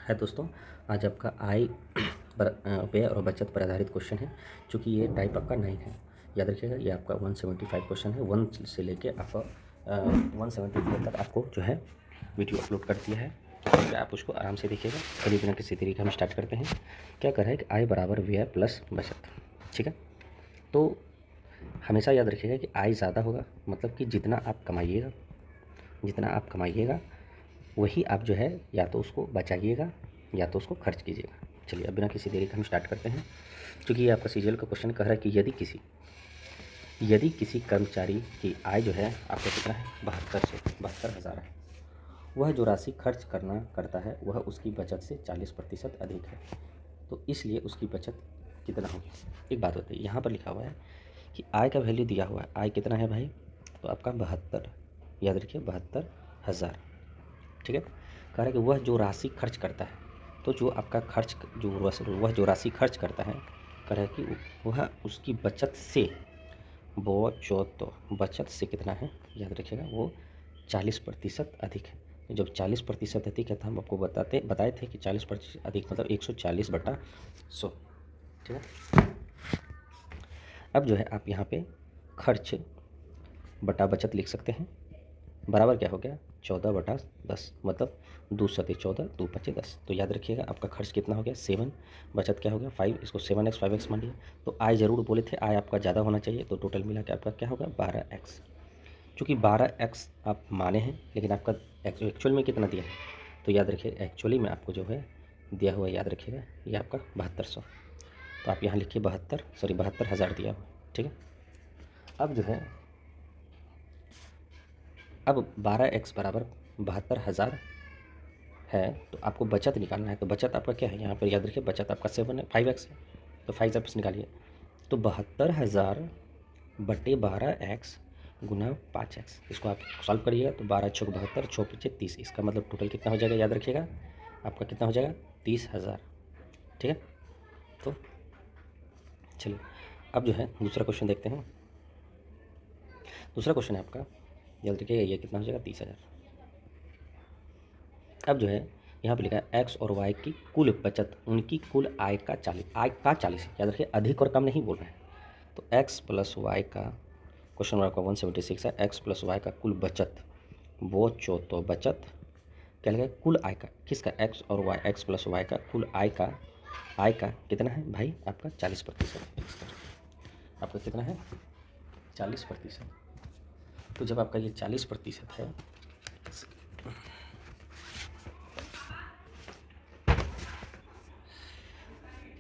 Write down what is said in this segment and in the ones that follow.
है दोस्तों। आज आपका आय व्यय और बचत पर आधारित क्वेश्चन है। चूँकि ये टाइप आपका 9 है, याद रखिएगा। ये आपका 175 क्वेश्चन है। 1 से लेके आपका 174 तक आपको जो है वीडियो अपलोड कर दिया है, तो आप उसको आराम से देखिएगा। चलिए बिना किसी तरीके हम स्टार्ट करते हैं। क्या कर रहा है कि आय बराबर व्यय प्लस बचत, ठीक है। तो हमेशा याद रखिएगा कि आय ज़्यादा होगा, मतलब कि जितना आप कमाइएगा वही आप जो है या तो उसको बचाइएगा या तो उसको खर्च कीजिएगा। चलिए अब बिना किसी देरी के हम स्टार्ट करते हैं। क्योंकि ये आपका सीजीएल का क्वेश्चन कह रहा है कि यदि किसी कर्मचारी की आय जो है आपका कितना है 72,000 है, वह जो राशि खर्च करता है वह उसकी बचत से 40% अधिक है, तो इसलिए उसकी बचत कितना होगी। एक बात होती है, यहाँ पर लिखा हुआ है कि आय का वैल्यू दिया हुआ है। आय कितना है भाई, तो आपका 72, याद रखिए 72,000, ठीक है। कह रहा है कि वह जो राशि खर्च करता है, तो जो आपका खर्च वह जो राशि खर्च करता है, कह रहा है कि वह उसकी बचत से बचत से कितना है, याद रखिएगा, वो 40% अधिक है। जब 40% अधिक है तो हम आपको बताए थे कि 40% अधिक मतलब 140/100, ठीक है। अब जो है आप यहाँ पे खर्च बटा बचत लिख सकते हैं। बराबर क्या हो गया 14/10, मतलब 2 सते 14, 2 पचे 10। तो याद रखिएगा आपका खर्च कितना हो गया 7, बचत क्या हो गया 5। इसको 7x 5x मान लिया। तो आय ज़रूर बोले थे, आय आपका ज़्यादा होना चाहिए, तो टोटल मिला के आपका क्या होगा 12x। चूँकि 12x आप माने हैं, लेकिन आपका एक्चुअल में कितना दिया है, तो याद रखिए एक्चुअली में आपको जो है दिया हुआ, याद रखिएगा ये आपका 7200। तो आप यहाँ लिखिए 72,000 दिया हुआ, ठीक है। अब जो है अब 12x बराबर 72,000 है, तो आपको बचत निकालना है। तो बचत आपका क्या है, यहाँ पर याद रखिए बचत आपका 5x है, तो 5x निकालिए। तो 72,000 बटे 12x गुना 5x, इसको आप सॉल्व करिएगा तो 12 छः 72, 6 पीछे 30। इसका मतलब टोटल कितना हो जाएगा, याद रखिएगा आपका कितना हो जाएगा 30,000, ठीक है। तो चलिए अब जो है दूसरा क्वेश्चन देखते हैं। दूसरा क्वेश्चन है आपका, याद रखिएगा ये कितना हो जाएगा 30,000। अब जो है यहाँ पे लिखा है एक्स और वाई की कुल बचत उनकी कुल आय का 40, याद रखिए अधिक और कम नहीं बोल रहे हैं। तो एक्स प्लस वाई का, क्वेश्चन नंबर आपका 176 है, एक्स प्लस वाई का कुल बचत, वो तो बचत क्या लिखा है कुल आय का, किसका एक्स और वाई, एक्स प्लस वाई का कुल आय का कितना है भाई आपका 40%। आपका कितना है 40%। तो जब आपका ये 40% है,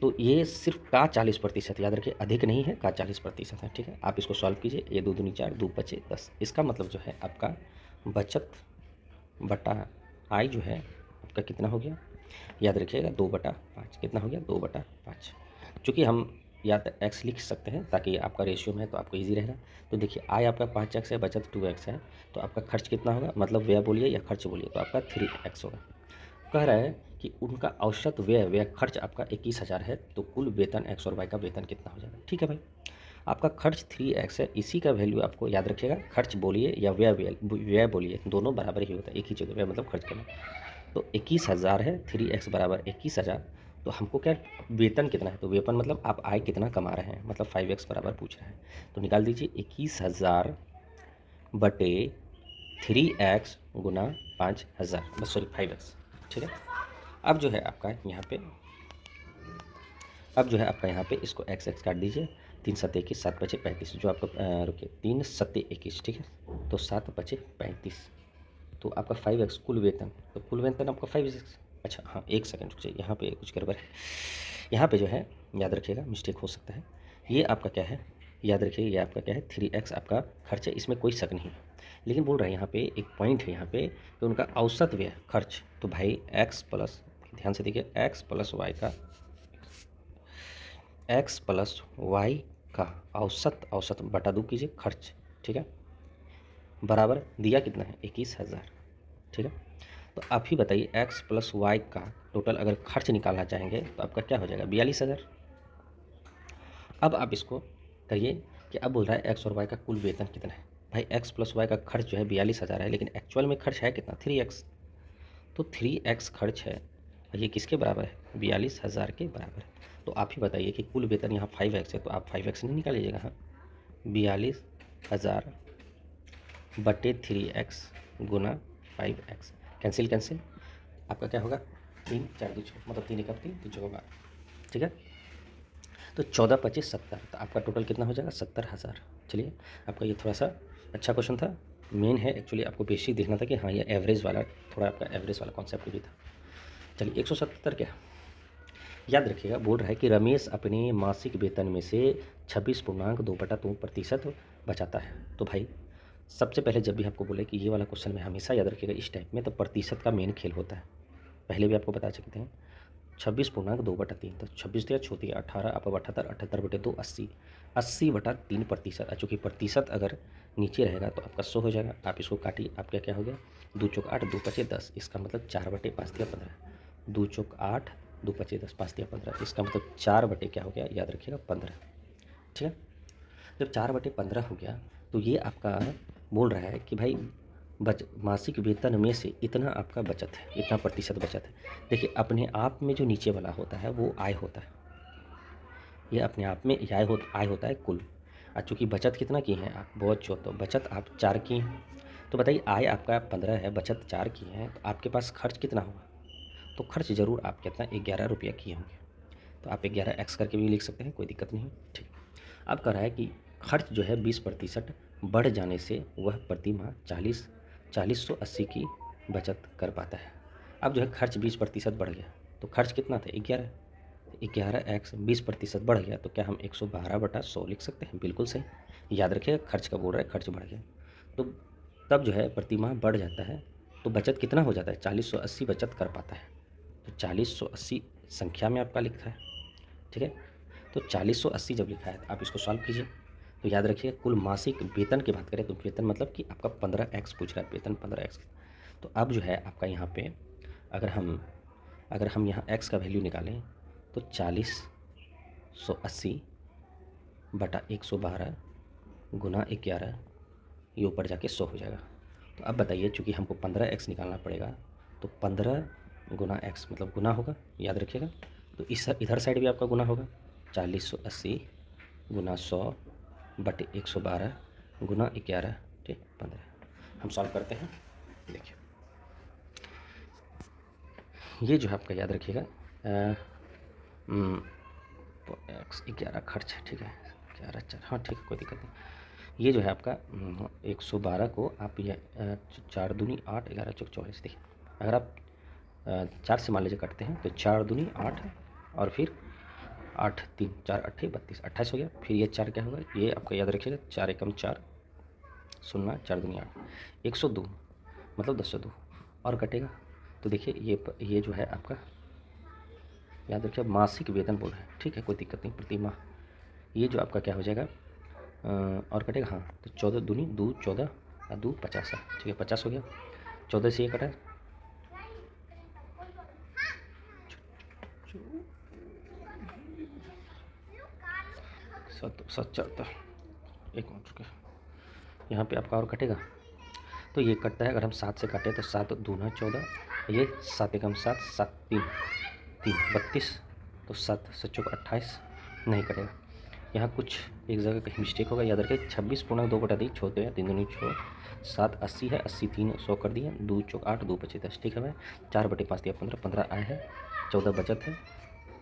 तो ये सिर्फ का 40%, याद रखिए अधिक नहीं है, का 40% है, ठीक है। आप इसको सॉल्व कीजिए, ये 2 दूनी 4, 2 पचे 10। इसका मतलब जो है आपका बचत बटा आय जो है आपका कितना हो गया, याद रखिएगा 2/5। कितना हो गया 2/5। चूँकि हम या तो एक्स लिख सकते हैं ताकि आपका रेशियो में है तो आपको ईजी रहेगा। तो देखिए आय आपका 5x है, बचत 2x है, तो आपका खर्च कितना होगा, मतलब व्यय बोलिए या खर्च बोलिए, तो आपका 3x होगा। कह रहा है कि उनका औसत व्यय खर्च आपका 21,000 है, तो कुल वेतन एक्स और वाई का वेतन कितना हो जाएगा। ठीक है भाई, आपका खर्च 3x है, इसी का वैल्यू आपको याद रखिएगा, खर्च बोलिए या व्यय बोलिए, दोनों बराबर ही होता है, एक ही चीज़, व्यय मतलब खर्च करना। तो 21,000 है, 3x बराबर 21,000। तो हमको क्या वेतन कितना है, तो वेतन मतलब आप आय कितना कमा रहे हैं, मतलब 5x बराबर पूछ रहा है। तो निकाल दीजिए 21,000 बटे 3x गुना 5,000, बस सॉरी 5x, ठीक है। अब जो है आपका यहाँ पे इसको x काट दीजिए। 3 सत्ते 21, 7 बचे 35, जो आपका रुकिए 3 सत्ते 21, ठीक है। तो 7 बचे 35, तो आपका 5x कुल वेतन, तो कुल वेतन आपका 5x। अच्छा हाँ, एक सेकंड रुक जाइए, यहाँ पे कुछ गड़बड़ है। यहाँ पे जो है याद रखिएगा मिस्टेक हो सकता है। ये आपका क्या है, याद रखिए ये आपका क्या है 3x आपका खर्च है, इसमें कोई शक नहीं है। लेकिन बोल रहा है यहाँ पे एक पॉइंट है यहाँ पे कि उनका औसत व्यय खर्च, तो भाई x प्लस, ध्यान से देखिए x प्लस वाई का औसत बटा 2 कीजिए खर्च, ठीक है, बराबर दिया कितना है 21,000, ठीक है। तो आप ही बताइए x प्लस वाई का टोटल अगर खर्च निकालना चाहेंगे तो आपका क्या हो जाएगा 42,000। अब आप इसको करिए कि अब बोल रहा है एक्स और वाई का कुल वेतन कितना है। भाई एक्स प्लस वाई का खर्च जो है 42,000 है, लेकिन एक्चुअल में खर्च है कितना 3x। तो 3x खर्च है, ये किसके बराबर है? 42,000 के बराबर है। तो आप ही बताइए कि कुल वेतन यहाँ 5x है, तो आप 5x नहीं निकालिएगा। हाँ, 42,000 बटे 3x गुना 5x, कैंसिल कैंसिल, आपका क्या होगा? 3 4 2 6, मतलब 3 1 3 2 6 12, ठीक है। तो 14 25 70, तो आपका टोटल कितना हो जाएगा? 70,000। चलिए, आपका ये थोड़ा सा अच्छा क्वेश्चन था, मेन है एक्चुअली, आपको बेसिक देखना था कि हाँ ये एवरेज वाला, थोड़ा आपका एवरेज वाला कॉन्सेप्ट भी था। चलिए 177 क्या याद रखिएगा, बोल रहा है कि रमेश अपने मासिक वेतन में से 26.2% बचाता है। तो भाई सबसे पहले जब भी आपको बोले कि ये वाला क्वेश्चन में हमेशा याद रखिएगा इस टाइप में, तो प्रतिशत का मेन खेल होता है। पहले भी आपको बता सकते हैं 26.2/3, तो 26 दिया छो दिया 18, आप 78, 78/2 80, 80/3%। चूँकि प्रतिशत अगर नीचे रहेगा तो आपका 100 हो जाएगा। आप इसको काटिए, आपका क्या हो गया? 2 चौक 8, 2 पचे 10, इसका मतलब 4/5 दिया 15, 2 चौक 8, 2 पचे 10, 5 दिया 15, इसका मतलब 4 बटे क्या हो गया? याद रखिएगा 15, ठीक है। जब 4/15 हो गया तो ये आपका बोल रहा है कि भाई मासिक वेतन में से इतना आपका बचत है, इतना प्रतिशत बचत है। देखिए अपने आप में जो नीचे वाला होता है वो आय होता है, ये अपने आप में आय होता है कुल। और चूँकि बचत कितना की है आप? बहुत जो, तो बचत आप 4 की हैं। तो बताइए आय आपका 15 है, बचत 4 की है, तो आपके पास खर्च कितना होगा? तो खर्च ज़रूर आप कितना? 11 रुपया किए होंगे। तो आप 11x करके भी लिख सकते हैं, कोई दिक्कत नहीं, ठीक। अब कह रहा है कि खर्च जो है 20% बढ़ जाने से वह प्रति माह 40,80 की बचत कर पाता है। अब जो है खर्च 20% बढ़ गया, तो खर्च कितना था? 11, 11x 20% बढ़ गया, तो क्या हम 112/100 लिख सकते हैं? बिल्कुल सही। याद रखिएगा खर्च का बोल रहा है, खर्च बढ़ गया तो तब जो है प्रति माह बढ़ जाता है, तो बचत कितना हो जाता है? 40,80 बचत कर पाता है। तो 40,80 संख्या में आपका लिखा है, ठीक है। तो 40,80 जब लिखा है तो आप इसको सॉल्व कीजिए। तो याद रखिए कुल मासिक वेतन की बात करें तो वेतन मतलब कि आपका 15x पूछ रहा है, वेतन 15x। तो अब जो है आपका यहाँ पे अगर हम यहाँ x का वैल्यू निकालें तो 40,80 बटा 112 गुना 11, ये ऊपर जाके 100 हो जाएगा। तो अब बताइए चूँकि हमको 15x निकालना पड़ेगा, तो 15 गुना x मतलब गुना होगा, याद रखिएगा। तो इधर साइड भी आपका गुना होगा, 40,80 गुना 100 बटे 112 गुना 11, ठीक 15। हम सॉल्व करते हैं। देखिए ये जो है आपका याद रखिएगा x 11 खर्च है, ठीक है, 11 4, हाँ ठीक है, कोई दिक्कत नहीं। ये जो है आपका 112 को आप ये 4 दूनी 8, 11 चौक 44, देखिए अगर आप 4 से मान लीजिए काटते हैं तो 4 दूनी 8 और फिर 8 3 4 8 32, 28 हो गया। फिर ये 4 क्या होगा? ये आपका याद रखिएगा 4 एकम 4 0, 4 दूनी 8, 102 मतलब 1002 और कटेगा। तो देखिए ये जो है आपका याद रखिए मासिक वेतन बोल रहे हैं, ठीक है, कोई दिक्कत नहीं, प्रति माह। ये जो आपका क्या हो जाएगा और कटेगा, हाँ, तो 14 दूनी 2 14 और 2 50 है, ठीक है, 50 हो गया। 14 से ये कटा 7 चलता, एक मिनट रुके, यहाँ पे आपका और कटेगा। तो ये कटता है, अगर हम 7 से काटें तो 7 दूना 14, ये 7 एकम 7 7 3 3 32, तो 7 7 28 नहीं कटेगा। यहाँ कुछ एक जगह कहीं मिस्टेक होगा, याद रखिए 26.2/3 छोटे हैं, 3 दूनी 6, 7 80 है, 80 3 100 कर दिए, 2 चौक 8, 2 पचे 10, ठीक है भाई। 4/5 दिया 15, 15 आए हैं, 14 बचत है।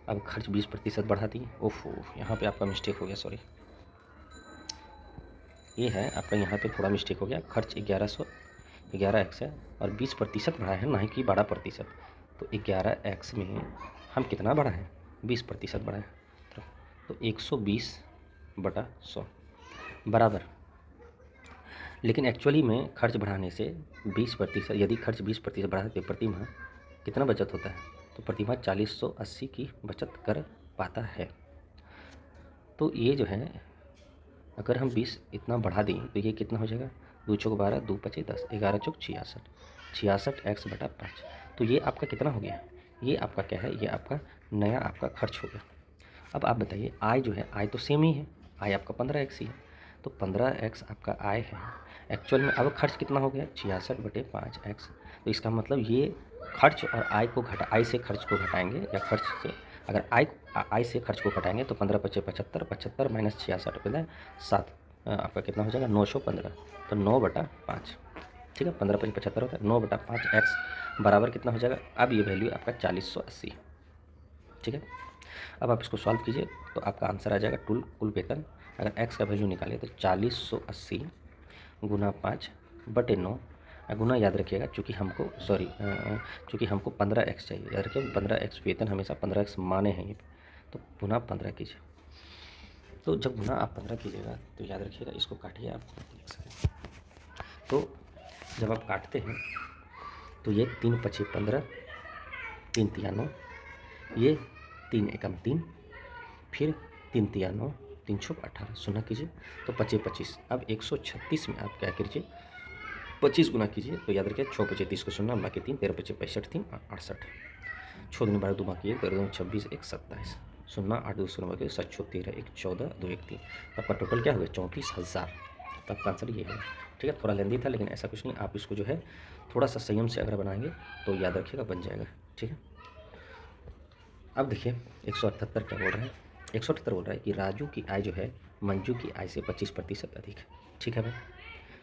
अब खर्च 20% बढ़ा दिए, ओफो यहाँ पे आपका मिस्टेक हो गया, सॉरी, ये है आपका यहाँ पे थोड़ा मिस्टेक हो गया। खर्च 11x है और 20% बढ़ा है, ना कि 12%। तो 11x में हम कितना बढ़ा है? 20% बढ़ा है, तो 120/100 बराबर। लेकिन एक्चुअली में खर्च बढ़ाने से 20%, यदि खर्च 20% बढ़ा तो प्रति माह कितना बचत होता है? तो प्रति माह 40,80 की बचत कर पाता है। तो ये जो है अगर हम 20 इतना बढ़ा दें तो ये कितना हो जाएगा? 2 चौक 12, 2 पचे 10, 11 चौक 66, 66x/5। तो ये आपका कितना हो गया? ये आपका क्या है? ये आपका नया आपका खर्च हो गया। अब आप बताइए आय जो है, आय तो सेम ही है, आय आपका 15x ही है, तो 15x आपका आय है। एक्चुअल में अब खर्च कितना हो गया 66/5x। तो इसका मतलब ये खर्च और आय को आय से खर्च को घटाएंगे, या खर्च से अगर आय से खर्च को घटाएंगे तो 15 × 5 = 75, 75 - 66 कितना है 7, आपका कितना हो जाएगा 915। तो 9/5, ठीक है, 15 × 5 = 75 होता है, 9/5x बराबर कितना हो जाएगा। अब ये वैल्यू आपका 4080, ठीक है। अब आप इसको सॉल्व कीजिए तो आपका आंसर आ जाएगा कुल वेतन। अगर x का वैल्यू निकालें तो 4080 × 5/9, गुना याद रखिएगा चूँकि हमको 15x चाहिए, याद रखिए 15x वेतन हमेशा 15x माने हैं ये, तो गुना 15 कीजिए। तो जब गुना आप 15 कीजिएगा तो याद रखिएगा इसको काटिए आप, तो जब आप काटते हैं तो ये 3 × 5 = 15, 3 × 3 = 9, ये 3 × 1 = 3, फिर 3 × 3 = 9, 3 × 6 = 18, शून्य कीजिए तो 25 × 25। अब 136 में आप क्या कीजिए 25 गुना कीजिए तो याद रखिए 6 × 5 = 30 को शून्य, बाकी 3, 13 × 5 = 65, 3 × 8 = 68, 6 दूनी 12, 2 बाकी 1, 13 × 26 = 1, 27, शून्य 8 × 2 = 7, 7 × 13 = 1, 14, 2 = 1, 3। आपका टोटल क्या हो गया 34,000। तो आपका आंसर ये है, ठीक है। थोड़ा लेंदी था लेकिन ऐसा कुछ नहीं, आप इसको जो है थोड़ा सा संयम से अगर बनाएंगे तो याद रखिएगा बन जाएगा, ठीक है। अब देखिए 178 क्या बोल रहा है, 178 बोल रहा है कि राजू की आय जो है मंजू की आय से 25% अधिक है, ठीक है भाई।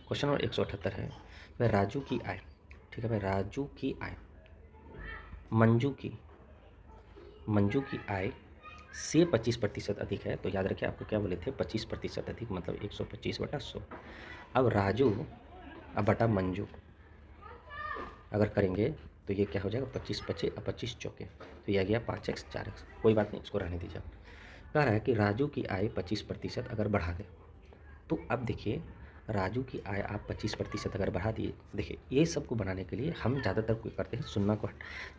क्वेश्चन नंबर 178 है भाई राजू की आय, ठीक है भाई, राजू की आय मंजू की आय से 25% अधिक है। तो याद रखिए आपको क्या बोले थे 25% अधिक मतलब 125/100। अब राजू अब बटा मंजू अगर करेंगे तो ये क्या हो जाएगा 25 × 5 = 25 चौके, तो यह गया 5x 4x, कोई बात नहीं इसको रहने दीजिए। कह रहा है कि राजू की आय 25% अगर बढ़ा दे, तो अब देखिए राजू की आय आप 25% अगर बढ़ा दिए, देखिए ये सब को बनाने के लिए हम ज़्यादातर कोई करते हैं शून्य को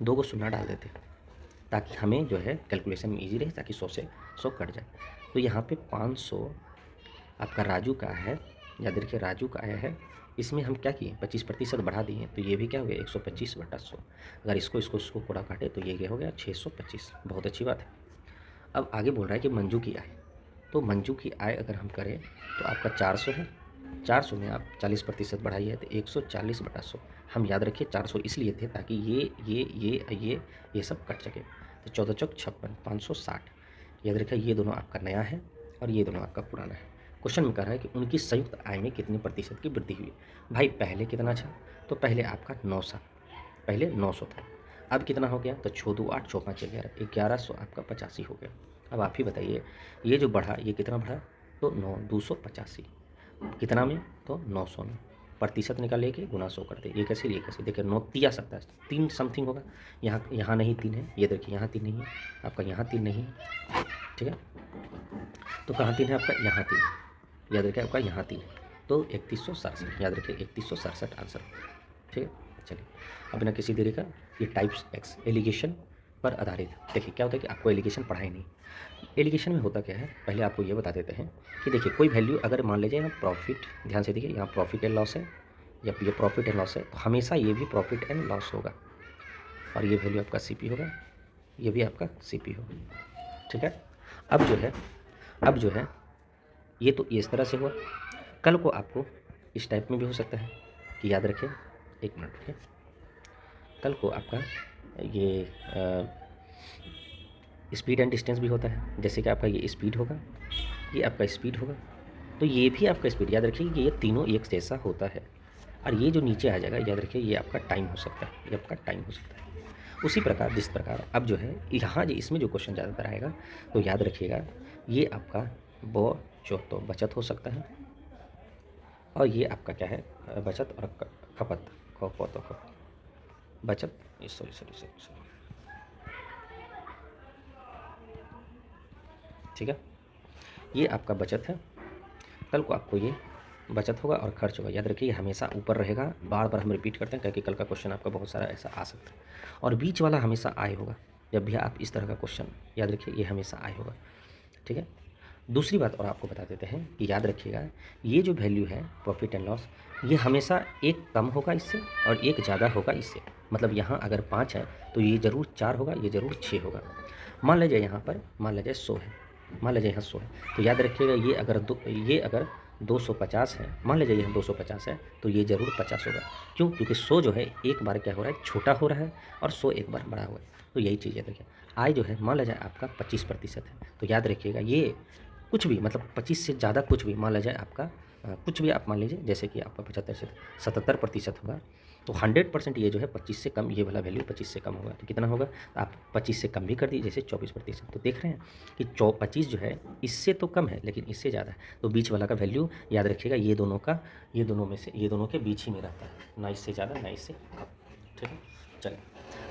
2 को शून्य डाल देते हैं ताकि हमें जो है कैलकुलेशन में ईजी रहे, ताकि 100 से 100 कट जाए। तो यहाँ पे 500 आपका राजू का है, याद रखिए राजू का आया है, इसमें हम क्या किए 25% बढ़ा दिए, तो ये भी क्या हो गया 125/100। अगर इसको कोड़ा काटे तो ये क्या हो गया 625, बहुत अच्छी बात है। अब आगे बोल रहा है कि मंजू की आय, तो मंजू की आय अगर हम करें तो आपका 400 है, 400 में आप 40% बढ़ाइए तो 140/100। हम याद रखिए 400 इसलिए थे ताकि ये सब कट सके, तो 14 × 4 = 56, 560। याद रखिए ये दोनों आपका नया है और ये दोनों आपका पुराना है। क्वेश्चन में कह रहा है कि उनकी संयुक्त आय में कितने प्रतिशत की वृद्धि हुई। भाई पहले कितना था, तो पहले आपका 900, पहले 900 था, अब कितना हो गया तो 6 × 2 = 8, 6 × 5 = 11, 1100 आपका 85 हो गया। अब आप ही बताइए ये जो बढ़ा ये कितना बढ़ा, तो 285 कितना में, तो 900 में, प्रतिशत निकाल के गुना 100 करते, ये कैसे देखिए 9 3 सकता है 3 समथिंग होगा, यहाँ नहीं 3 है, ये देखिए यहाँ 3 नहीं है, आपका यहाँ 3 नहीं है, ठीक है। तो कहाँ 3 है आपका, यहाँ 3, याद रखिए आपका यहाँ 3 है, तो 3167, याद रखिए 3167 आंसर, ठीक है। चलिए अब बिना किसी देरी का ये टाइप्स एक्स एलिगेशन पर आधारित, देखिए क्या होता है कि आपको एलिगेशन पढ़ाई नहीं, एलिगेशन में होता क्या है पहले आपको ये बता देते हैं कि देखिए कोई वैल्यू अगर मान लीजिए यहाँ प्रॉफिट, ध्यान से देखिए यहाँ प्रॉफिट एंड लॉस है, या ये प्रॉफिट एंड लॉस है, तो हमेशा ये भी प्रॉफिट एंड लॉस होगा, और ये वैल्यू आपका सीपी होगा, ये भी आपका सीपी होगा, ठीक है। अब जो है ये तो इस तरह से हुआ, कल को आपको इस टाइप में भी हो सकता है कि याद रखें, एक मिनट रखिए, कल को आपका ये स्पीड एंड डिस्टेंस भी होता है, जैसे कि आपका ये स्पीड होगा, ये आपका स्पीड होगा, तो ये भी आपका स्पीड, याद रखिए कि ये तीनों एक जैसा होता है, और ये जो नीचे आ जाएगा याद रखिए ये आपका टाइम हो सकता है, ये आपका टाइम हो सकता है। उसी प्रकार जिस प्रकार अब जो है यहाँ जो इसमें जो क्वेश्चन ज़्यादातर आएगा तो याद रखिएगा ये आपका तो बचत हो सकता है, और ये आपका क्या है बचत और खपत, बचत, सॉरी, ठीक है, ये आपका बचत है, कल को आपको ये बचत होगा और खर्च होगा, याद रखिए हमेशा ऊपर रहेगा, बार बार हम रिपीट करते हैं क्योंकि कल का क्वेश्चन आपका बहुत सारा ऐसा आ सकता है, और बीच वाला हमेशा आय होगा, जब भी आप इस तरह का क्वेश्चन याद रखिए ये हमेशा आय होगा, ठीक है। दूसरी बात और आपको बता देते हैं कि याद रखिएगा ये जो वैल्यू है प्रॉफिट एंड लॉस, ये हमेशा एक कम होगा इससे और एक ज़्यादा होगा इससे, मतलब यहाँ अगर 5 है तो ये ज़रूर 4 होगा, ये ज़रूर 6 होगा। मान लीजिए यहाँ पर मान लीजिए 100 है, मान लीजिए यहाँ 100 है, तो याद रखिएगा ये अगर 250 है, मान लीजिए यह 250 है, तो ये ज़रूर 50 होगा। क्यों? क्योंकि 100 जो है एक बार क्या हो रहा है, छोटा हो रहा है, और 100 एक बार बड़ा हुआ है। तो यही चीज़ है। देखिए आय जो है मान लीजिए आपका 25% है, तो याद रखिएगा ये कुछ भी मतलब 25 से ज़्यादा कुछ भी मान लीजिए आपका कुछ भी आप मान लीजिए, जैसे कि आपका 75 से 77% होगा, तो 100% ये जो है 25 से कम, ये वाला वैल्यू 25 से कम होगा, तो कितना होगा? तो आप 25 से कम भी कर दीजिए, जैसे 24%। तो देख रहे हैं कि 25 जो है इससे तो कम है, लेकिन इससे ज़्यादा है, तो बीच वाला का वैल्यू याद रखिएगा ये दोनों का, ये दोनों में से, ये दोनों के बीच ही में रहता है, ना इससे ज़्यादा ना इससे कम। ठीक है, चलिए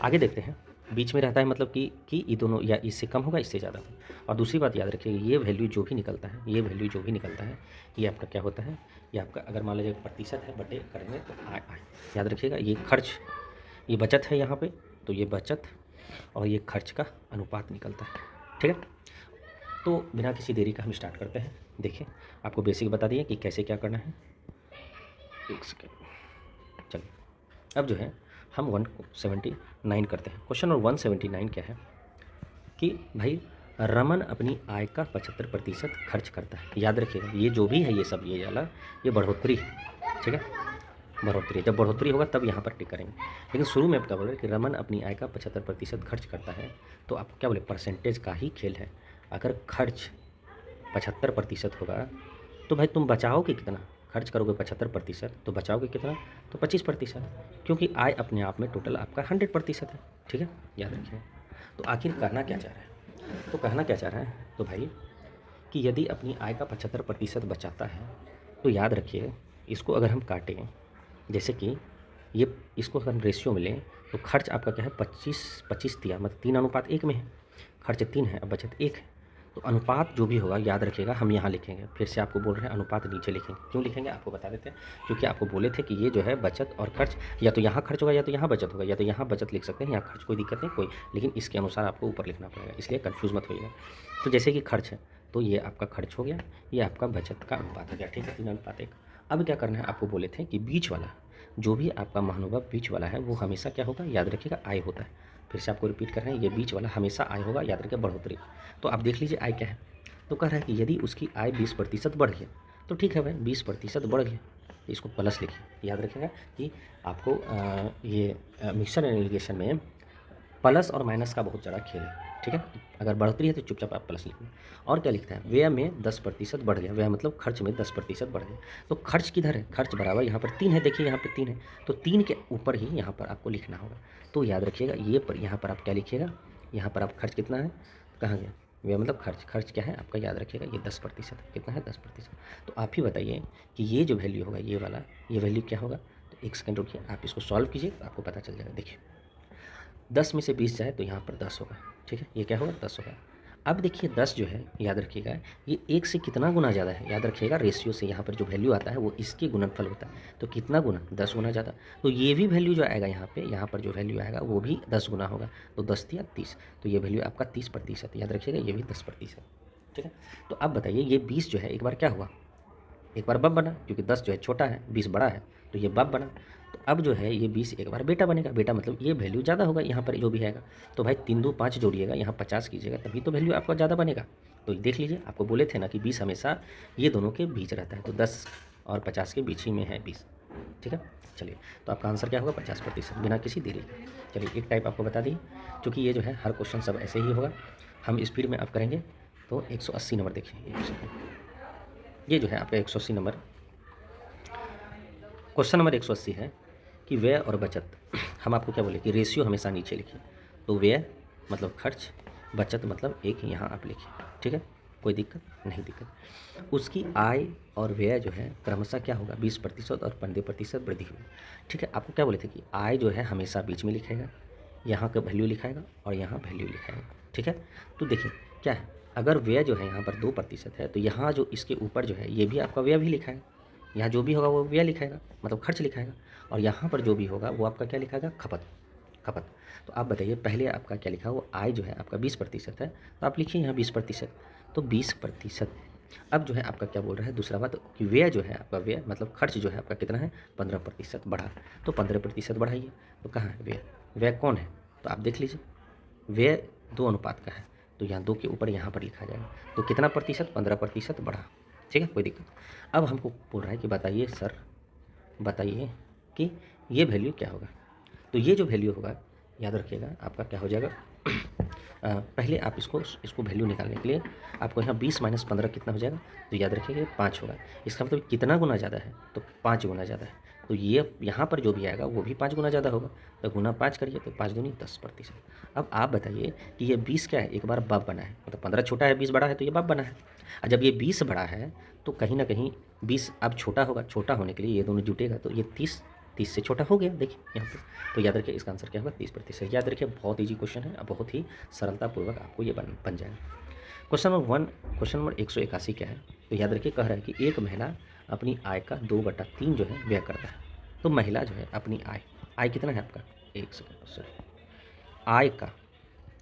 आगे देखते हैं। बीच में रहता है मतलब कि ये दोनों या इससे कम होगा, इससे ज़्यादा होगा। और दूसरी बात याद रखिएगा, ये वैल्यू जो भी निकलता है, ये वैल्यू जो भी निकलता है, ये आपका क्या होता है, ये आपका अगर मान लीजिए प्रतिशत है, बटे करेंगे तो आय। याद रखिएगा ये खर्च, ये बचत है यहाँ पे, तो ये बचत और ये खर्च का अनुपात निकलता है। ठीक है, तो बिना किसी देरी का हम स्टार्ट करते हैं। देखिए आपको बेसिक बता दिए कि कैसे क्या करना है। एक सेकेंड, चलिए अब जो है हम 179 करते हैं। क्वेश्चन नंबर 179 क्या है कि भाई रमन अपनी आय का 75% खर्च करता है। याद रखिएगा ये जो भी है, ये सब ये वाला ये बढ़ोतरी है। ठीक है, बढ़ोतरी, जब बढ़ोतरी होगा तब यहाँ पर टिक करेंगे। लेकिन शुरू में आप क्या बोल रहे हैं कि रमन अपनी आय का 75% खर्च करता है, तो आप क्या बोले, परसेंटेज का ही खेल है। अगर खर्च 75% होगा तो भाई तुम बचाओगे कितना? खर्च करोगे 75% तो बचाओगे कितना? तो 25%, क्योंकि आय अपने आप में टोटल आपका 100% है। ठीक है, याद रखिए। तो आखिर करना क्या चाह रहा है? तो कहना क्या चाह रहा है, तो भाई कि यदि अपनी आय का 75% बचाता है, तो याद रखिए इसको अगर हम काटें, जैसे कि ये इसको अगर हम रेशियो में लें, तो खर्च आपका क्या है 25 दिया, मतलब 3:1 में है। खर्च 3 है, अब बचत 1 है, तो अनुपात जो भी होगा याद रखिएगा हम यहाँ लिखेंगे। फिर से आपको बोल रहे हैं अनुपात नीचे लिखेंगे। क्यों लिखेंगे आपको बता देते हैं, क्योंकि आपको बोले थे कि ये जो है बचत और खर्च, या तो यहाँ खर्च होगा या तो यहाँ बचत होगा, या तो यहाँ बचत लिख सकते हैं यहाँ खर्च, कोई दिक्कत नहीं कोई, लेकिन इसके अनुसार आपको ऊपर लिखना पड़ेगा, इसलिए कन्फ्यूज़ मत होइएगा। तो जैसे कि खर्च है, तो ये आपका खर्च हो गया, ये आपका बचत का अनुपात हो गया। ठीक है, 3:1। अब क्या करना है, आपको बोले थे कि बीच वाला जो भी आपका महानुभाव बीच वाला है वो हमेशा क्या होगा, याद रखिएगा आय होता है। फिर से आपको रिपीट कर रहे हैं, ये बीच वाला हमेशा आय होगा, याद रखिए बढ़ोतरी। तो आप देख लीजिए आय क्या है, तो कह रहा है कि यदि उसकी आय 20% बढ़ गया, तो ठीक है भाई 20% बढ़ गया, इसको प्लस लिखिए। याद रखिएगा कि आपको ये मिक्सचर एंड इरिगेशन में प्लस और माइनस का बहुत ज़्यादा खेल है। ठीक है, अगर बढ़ोतरी है तो चुपचाप आप प्लस लिखिए। और क्या लिखता है, व्यय में 10% बढ़ गया, व्यय मतलब खर्च में 10% बढ़ गया। तो खर्च किधर है, खर्च बराबर यहाँ पर 3 है, देखिए यहाँ पर 3 है, तो 3 के ऊपर ही यहाँ पर आपको लिखना होगा। तो याद रखिएगा ये पर यहाँ पर आप क्या लिखिएगा, यहाँ पर आप खर्च कितना है, कहाँ गया, व्यय मतलब खर्च, खर्च क्या है आपका, याद रखिएगा ये 10% है। कितना है, 10%। तो आप ही बताइए कि ये जो वैल्यू होगा, ये वाला ये वैल्यू क्या होगा। तो एक सेकंड रुकिए, आप इसको सॉल्व कीजिए तो आपको पता चल जाएगा। देखिए 10 में से 20 जाए तो यहाँ पर 10 होगा। ठीक है, ये क्या होगा, 10 होगा। अब देखिए 10 जो है याद रखिएगा ये 1 से कितना गुना ज़्यादा है, याद रखिएगा रेशियो से यहाँ पर जो वैल्यू आता है वो इसके गुणनफल होता है। तो कितना गुना, 10 गुना ज़्यादा। तो ये भी वैल्यू जो आएगा यहाँ पे, यहाँ पर जो वैल्यू आएगा वो भी 10 गुना होगा। तो 10 या 30, तो ये वैल्यू आपका 30%, याद रखिएगा ये भी 10%। ठीक है, तो अब बताइए ये 20 जो है एक बार क्या हुआ, एक बार बब बना, क्योंकि 10 जो है छोटा है, 20 बड़ा है, तो ये बब बना। तो अब जो है ये 20 एक बार बेटा बनेगा, बेटा मतलब ये वैल्यू ज़्यादा होगा यहाँ पर जो भी आएगा। तो भाई 3 2 5 जोड़िएगा, यहाँ 50 कीजिएगा, तभी तो वैल्यू आपका ज़्यादा बनेगा। तो देख लीजिए, आपको बोले थे ना कि 20 हमेशा ये दोनों के बीच रहता है, तो 10 और 50 के बीच ही में है 20। ठीक है, चलिए तो आपका आंसर क्या होगा, 50%, बिना किसी देरी के। चलिए एक टाइप आपको बता दिए, क्योंकि ये जो है हर क्वेश्चन सब ऐसे ही होगा, हम स्पीड में आप करेंगे। तो 180 नंबर देखिए, ये जो है आपका 180 नंबर, क्वेश्चन नंबर 180 है कि व्यय और बचत। हम आपको क्या बोले कि रेशियो हमेशा नीचे लिखिए। तो व्यय मतलब खर्च, बचत मतलब एक यहाँ आप लिखिए। ठीक है, कोई दिक्कत नहीं, दिक्कत। उसकी आय और व्यय जो है क्रमशः क्या होगा, 20% और 15% वृद्धि हुई। ठीक है, आपको क्या बोले थे कि आय जो है हमेशा बीच में लिखेगा, यहाँ का वैल्यू लिखाएगा और यहाँ वैल्यू लिखाएगा। ठीक है, तो देखिए क्या है, अगर व्यय जो है यहाँ पर 2% है, तो यहाँ जो इसके ऊपर जो है ये भी आपका व्यय भी लिखाएगा, यहाँ जो भी होगा वो व्यय लिखाएगा मतलब खर्च लिखाएगा, और यहाँ पर जो भी होगा वो आपका क्या लिखाएगा, खपत, खपत। तो आप बताइए पहले आपका क्या लिखा, वो आय जो है आपका 20% है, तो आप लिखिए यहाँ 20%, तो 20%। अब जो है आपका क्या बोल रहा है दूसरा बात कि व्यय जो है आपका, व्यय मतलब खर्च जो है आपका कितना है, 15% बढ़ा, तो 15% बढ़ाइए। तो कहाँ है व्यय, व्यय कौन है, तो आप देख लीजिए व्यय 2 अनुपात का है, तो यहाँ 2 के ऊपर यहाँ पर लिखा जाएगा। तो कितना प्रतिशत, 15% बढ़ा। ठीक है, कोई दिक्कत। अब हमको बोल रहा है कि बताइए सर, बताइए कि ये वैल्यू क्या होगा। तो ये जो वैल्यू होगा, याद रखिएगा आपका क्या हो जाएगा। पहले आप इसको वैल्यू निकालने के लिए आपको यहाँ 20 - 15 कितना हो जाएगा, तो याद रखिएगा 5 होगा। इसका मतलब कितना गुना ज़्यादा है, तो 5 गुना ज़्यादा है। तो ये यहाँ पर जो भी आएगा वो भी 5 गुना ज़्यादा होगा, तो गुना 5 करिए तो 5 दूनी 10%। अब आप बताइए कि ये 20 क्या है, एक बार बाप बना है, मतलब 15 छोटा है 20 बड़ा है, तो ये बाप बना है। और जब ये 20 बड़ा है तो कहीं ना कहीं 20 अब छोटा होगा, छोटा होने के लिए ये दोनों जुटेगा, तो ये 30 से छोटा हो गया, देखिए यहाँ पे। तो याद रखिए इसका आंसर क्या होगा, 30%। याद रखिए बहुत ईजी क्वेश्चन है, अब बहुत ही सरलतापूर्वक आपको ये बन जाएगा। क्वेश्चन नंबर 181 क्या है, तो याद रखिए कह रहा है कि एक महिला अपनी आय का 2/3 जो है व्यय करता है। तो महिला जो है अपनी आय कितना है आपका, एक सेकंड सॉरी, आय का,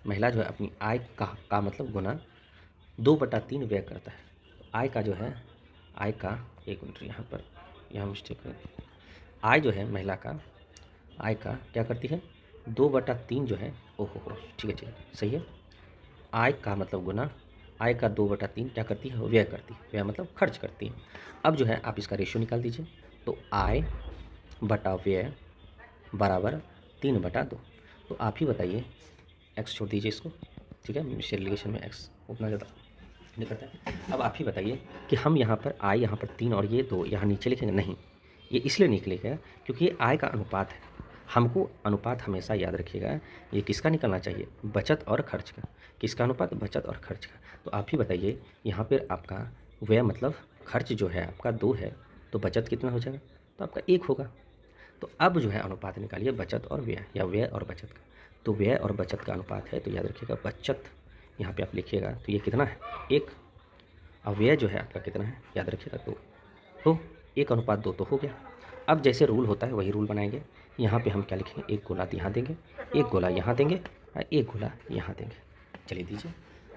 महिला जो है अपनी आय का मतलब गुना 2/3 व्यय करता है। आय का जो है, आय का, एक मिनट यहाँ मिस्टेक है। आय जो है महिला का, आय का क्या करती है, 2/3 जो है, ओहो ठीक है सही है। आय का मतलब गुना, आय का 2/3 क्या करती है, व्यय करती है, व्यय मतलब खर्च करती है। अब जो है आप इसका रेशियो निकाल दीजिए, तो आय बटा व्यय बराबर 3/2। तो आप ही बताइए, एक्स छोड़ दीजिए इसको, ठीक है, मिसलिगेशन में एक्स उतना ज़्यादा नहीं करता है। अब आप ही बताइए कि हम यहाँ पर आय, यहाँ पर 3 और ये 2 यहाँ नीचे लिखेंगे, नहीं, ये इसलिए निकलेगा क्योंकि ये आय का अनुपात है। हमको अनुपात हमेशा याद रखिएगा, ये किसका निकलना चाहिए, बचत और खर्च का। किसका अनुपात, बचत और खर्च का। तो आप ही बताइए यहाँ पर आपका व्यय मतलब खर्च जो है आपका 2 है, तो बचत कितना हो जाएगा, तो आपका 1 होगा। तो अब जो है अनुपात निकालिए बचत और व्यय, या व्यय और बचत का। तो व्यय और बचत का अनुपात है, तो याद रखिएगा बचत यहाँ पे आप लिखिएगा तो ये कितना है, 1। और व्यय जो है आपका कितना है, याद रखिएगा 2। तो 1/2 तो हो गया। अब जैसे रूल होता है वही रूल बनाएंगे। यहाँ पे हम क्या लिखेंगे, एक गोला यहाँ देंगे, एक गोला यहाँ देंगे और एक गोला यहाँ देंगे। चलिए दीजिए।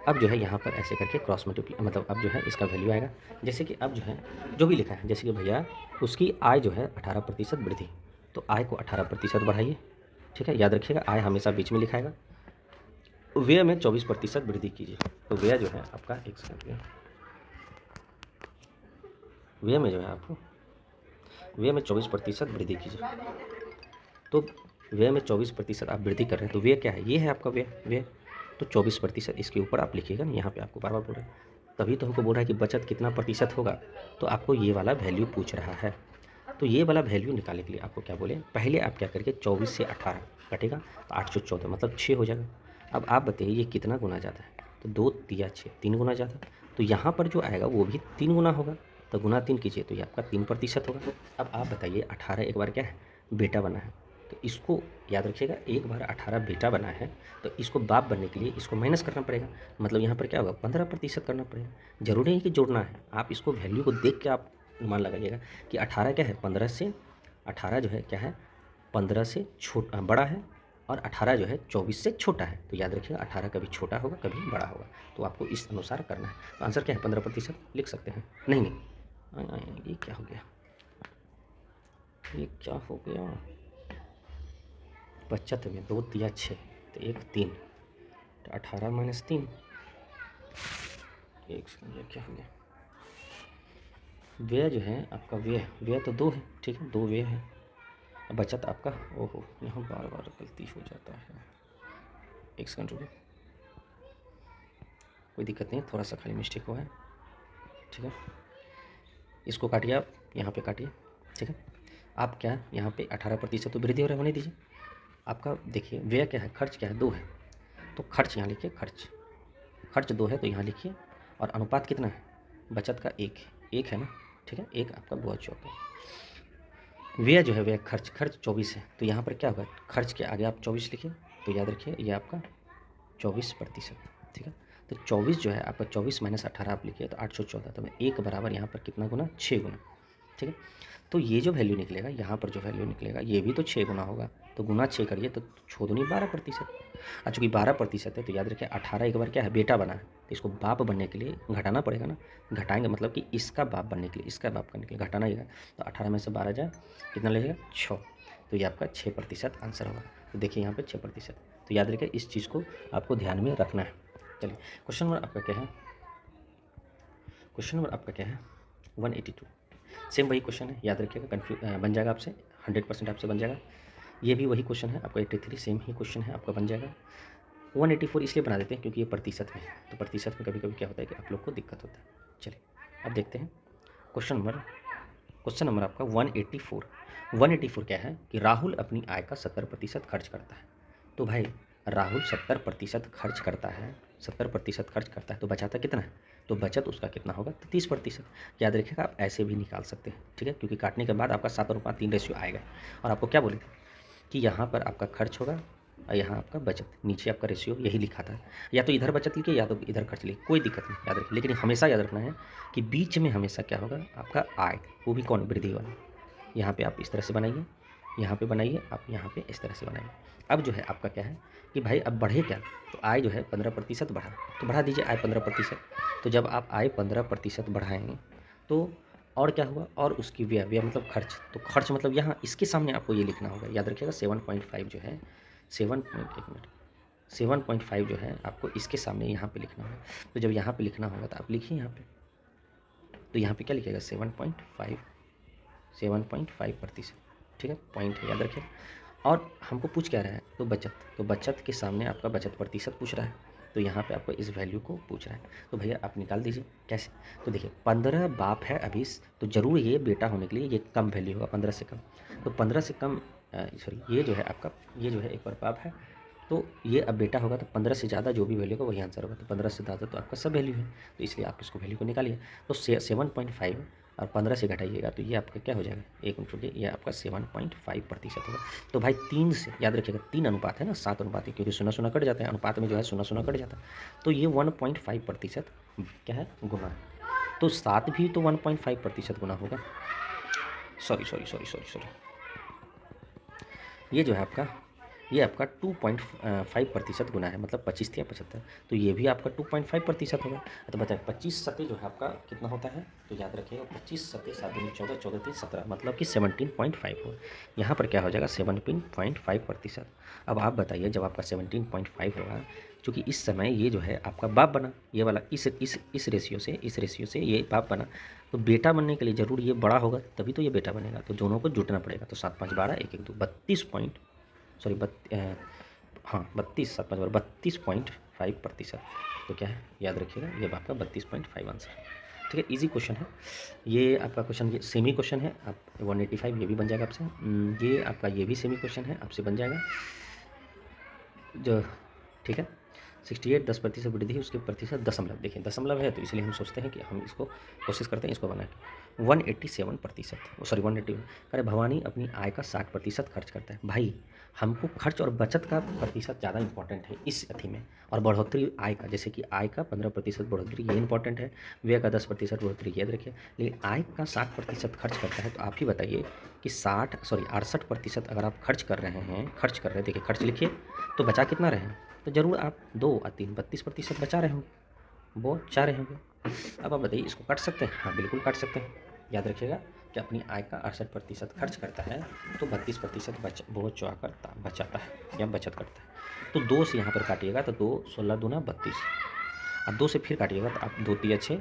अब जो है यहाँ पर ऐसे करके क्रॉस मल्टीप्लाई, मतलब अब जो है इसका वैल्यू आएगा। जैसे कि अब जो है जो भी लिखा है, जैसे कि भैया उसकी आय जो है 18% वृद्धि, तो आय को 18% बढ़ाइए, ठीक है। याद रखिएगा आय हमेशा बीच में लिखाएगा। व्यय में 24% वृद्धि कीजिए, तो व्यय जो है आपका, एक सेकंड, व्यय में जो है आपको, व्यय में 24% वृद्धि कीजिए। तो व्यय में 24% आप वृद्धि कर रहे हैं, तो व्यय क्या है, ये है आपका व्यय। तो 24% इसके ऊपर आप लिखिएगा ना, यहाँ पे आपको बार बार बोल रहे हैं, तभी तो हमको बोल रहा है कि बचत कितना प्रतिशत होगा, तो आपको ये वाला वैल्यू पूछ रहा है। तो ये वाला वैल्यू निकालने के लिए आपको क्या बोले, पहले आप क्या करिए, 24 से 18 कटेगा तो 814 मतलब 6 हो जाएगा। अब आप बताइए ये कितना गुना ज़्यादा है, तो 2 तिया 6, 3 गुना ज़्यादा। तो यहाँ पर जो आएगा वो भी 3 गुना होगा, तो गुना 3 कीजिए तो ये आपका 3% होगा। अब आप बताइए 18 एक बार क्या है, बेटा बना है, तो इसको याद रखिएगा, एक बार 18 बेटा बना है, तो इसको बाप बनने के लिए इसको माइनस करना पड़ेगा, मतलब यहाँ पर क्या होगा, 15% करना पड़ेगा। जरूरी नहीं कि जोड़ना है, आप इसको वैल्यू को देख के आप मान लगाइएगा कि 18 क्या है, 15 से, 18 जो है क्या है, 15 से बड़ा है, और 18 जो है 24 से छोटा है। तो याद रखिएगा 18 कभी छोटा होगा कभी बड़ा होगा, तो आपको इस अनुसार करना है। तो आंसर क्या है, 15% लिख सकते हैं। नहीं, ये क्या हो गया, ये क्या हो गया, बचत में 2 तिया 6, तो 1 3, तो 18 - 3, एक सेकंड, ये क्या हो गया, व्यय जो है आपका, व्यय तो 2 है, ठीक है, 2 व्यय है। बचत आपका, ओहो यहाँ बार बार गलती हो जाता है, एक सेकंड रुकिए, कोई दिक्कत नहीं, थोड़ा सा खाली मिस्टेक हुआ है, ठीक है। इसको काटिए आप, यहाँ पे काटिए, ठीक है। आप क्या यहाँ पे 18% तो वृद्धि हो रहा है, होने दीजिए। आपका देखिए व्यय क्या है, खर्च क्या है, 2 है, तो खर्च यहाँ लिखिए, खर्च 2 है तो यहाँ लिखिए। और अनुपात कितना है, बचत का 1 है ना, ठीक है, 1 आपका बुआ 14। व्यय जो है व्यय, खर्च 24 है, तो यहाँ पर क्या होगा, खर्च के आगे आप 24 लिखिए, तो याद रखिए ये आपका 24%, ठीक है। तो 24 जो है आपका, 24 - 18 आप लिखिए तो 814, तो 1 बराबर यहाँ पर कितना गुना, 6 गुना, ठीक है। तो ये जो वैल्यू निकलेगा, यहाँ पर जो वैल्यू निकलेगा ये भी तो 6 गुना होगा, तो गुना 6 करिए तो 6 दूनी 12%। और चूँकि 12% है तो याद रखिए 18 एक बार क्या है, बेटा बना है, तो इसको बाप बनने के लिए घटाना पड़ेगा ना, घटाएंगे मतलब कि इसका बाप बनने के लिए, इसका बाप करने के लिए घटाना ही है। तो 18 में से 12 जाए कितना लगेगा, 6, तो ये आपका 6% आंसर होगा। तो देखिए यहाँ पर 6%, तो याद रखिए इस चीज़ को आपको ध्यान में रखना है। चलिए क्वेश्चन नंबर आपका क्या है, क्वेश्चन नंबर आपका क्या है, 182। सेम वही क्वेश्चन है, याद रखिएगा, बन जाएगा आपसे 100% आपसे बन जाएगा। ये भी वही क्वेश्चन है आपका 83, सेम ही क्वेश्चन है आपका बन जाएगा। 184 इसलिए बना देते हैं क्योंकि ये प्रतिशत में है, तो प्रतिशत में कभी कभी क्या होता है कि आप लोग को दिक्कत होता है। चलिए अब देखते हैं क्वेश्चन नंबर आपका 184। 184 क्या है कि राहुल अपनी आय का 70% खर्च करता है। तो भाई राहुल 70% खर्च करता है, 70% खर्च करता है तो बचाता कितना है, तो बचत उसका कितना होगा, तो 30%। याद रखिएगा, आप ऐसे भी निकाल सकते हैं, ठीक है, क्योंकि काटने के बाद आपका 7:3 रेशियो आएगा। और आपको क्या बोले कि यहाँ पर आपका खर्च होगा और यहाँ आपका बचत, नीचे आपका रेशियो यही लिखा था, या तो इधर बचत लिखिए या तो इधर खर्च लिखिए, कोई दिक्कत नहीं, याद रखिए। लेकिन हमेशा याद रखना है कि बीच में हमेशा क्या होगा, आपका आय, वो भी कौन, वृद्धि वाला। यहाँ पे आप इस तरह से बनाइए, यहाँ पे बनाइए, आप यहाँ पे इस तरह से बनाइए। अब जो है आपका क्या है कि भाई अब बढ़े क्या, तो आय जो है 15% बढ़ा, तो बढ़ा दीजिए आय 15%। तो जब आप आय 15% बढ़ाएंगे तो और क्या हुआ, और उसकी व्यय, व्यय मतलब खर्च, तो खर्च मतलब यहाँ इसके सामने आपको ये लिखना होगा, याद रखिएगा 7.5 जो है 7.5 जो है आपको इसके सामने यहाँ पे लिखना होगा। तो जब यहाँ पे लिखना होगा तो आप लिखिए यहाँ पे, तो यहाँ पे क्या लिखेगा 7.5%, ठीक है, पॉइंट है, याद रखिए। और हमको पूछ क्या रहा है, तो बचत, तो बचत के सामने आपका बचत प्रतिशत पूछ रहा है, तो यहाँ पे आपको इस वैल्यू को पूछ रहा है, तो भैया आप निकाल दीजिए कैसे। तो देखिए 15 बाप है अभी, तो ज़रूर ये बेटा होने के लिए ये कम वैल्यू होगा, 15 से कम, तो 15 से कम, सॉरी ये जो है आपका, ये जो है एक बार बाप है, तो ये अब बेटा होगा, तो 15 से ज़्यादा जो भी वैल्यू होगा वही आंसर होगा, तो 15 से ज़्यादा तो आपका सब वैल्यू है, तो इसलिए आप इसको वैल्यू को निकालिए। तो 7.5 और 15 से घटाइएगा तो ये आपका क्या हो जाएगा, एक मिनट रुकिए, ये आपका 7.5% होगा। तो भाई 3 से, याद रखिएगा 3 अनुपात है ना, 7 अनुपात है, क्योंकि 0 कट जाते हैं अनुपात में, जो है 0 कट जाता है, तो ये 1.5% क्या है, गुना है। तो 7 भी तो 1.5% गुना होगा, सॉरी, ये जो है आपका, ये आपका 2.5% गुना है, मतलब 25 या 75, तो ये भी आपका 2.5% होगा। तो बचा 25 सतह जो है आपका कितना होता है, तो याद रखिएगा 25 सतह 7 दूनी 14, 14 3 17, मतलब कि 17.5 होगा। यहाँ पर क्या हो जाएगा 17.5%। अब आप बताइए जब आपका 17.5 होगा, चूँकि इस समय ये जो है आपका बाप बना, ये वाला इस रेशियो से ये बाप बना, तो बेटा बनने के लिए जरूर ये बड़ा होगा, तभी तो ये बेटा बनेगा, तो दोनों को जुटना पड़ेगा। तो 7 5 12 1 1 2 32.5%। तो क्या है, याद रखिएगा ये आपका 32.5 आंसर है, ठीक है, इजी क्वेश्चन है ये आपका क्वेश्चन, ये सेमी क्वेश्चन है, आप 185 ये भी बन जाएगा आपसे, ये आपका ये भी सेमी क्वेश्चन है, आपसे बन जाएगा जो, ठीक है। 68 10% वृद्धि, उसके प्रतिशत दशमलव, देखिए दशमलव है तो इसलिए हम सोचते हैं कि हम इसको कोशिश करते हैं इसको बना के 187%, सॉरी 180। अरे भवानी अपनी आय का 60% खर्च करता है। भाई हमको खर्च और बचत का प्रतिशत ज़्यादा इंपॉर्टेंट है इस अथी में, और बढ़ोतरी आय का, जैसे कि आय का 15% बढ़ोतरी ये इंपॉर्टेंट है, व्यय का 10% बढ़ोतरी याद रखिए, लेकिन आय का 60% खर्च करता है। तो आप ही बताइए कि 68% अगर आप खर्च कर रहे हैं, देखिए खर्च लिखिए, तो बचा कितना रहे हैं, तो ज़रूर आप 2 और 3 32% बचा रहे होंगे, वो चाह रहे होंगे। अब आप बताइए इसको काट सकते हैं, हाँ बिल्कुल काट सकते हैं। याद रखिएगा कि अपनी आय का 68% खर्च करता है, तो 32% वो बचाता है या बचत करता है। तो 2 से यहाँ पर काटिएगा तो 2 16 दूना 32, और 2 से फिर काटिएगा तो आप 2 3 6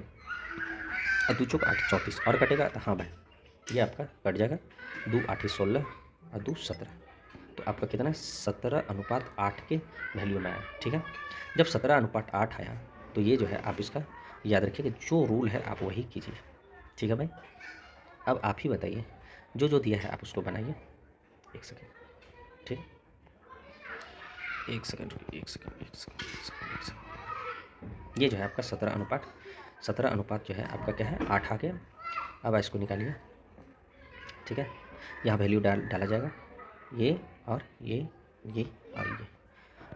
और 2 चौक 8 34, और कटेगा तो हाँ भाई ये आपका कट जाएगा, 2 8 16 और 2 17, तो आपका कितना है 17:8 के वैल्यू में आया, ठीक है। जब 17:8 आया तो ये जो है आप इसका याद रखिए कि जो रूल है आप वही कीजिए, ठीक है भाई। अब आप ही बताइए जो दिया है आप उसको बनाइए, एक सेकेंड, ठीक, एक सेकेंड, ये जो है आपका 17:17 जो है आपका क्या है 8 आ गया। अब इसको निकालिए, ठीक है, यहाँ वैल्यू डाला जाएगा, ये और ये और ये।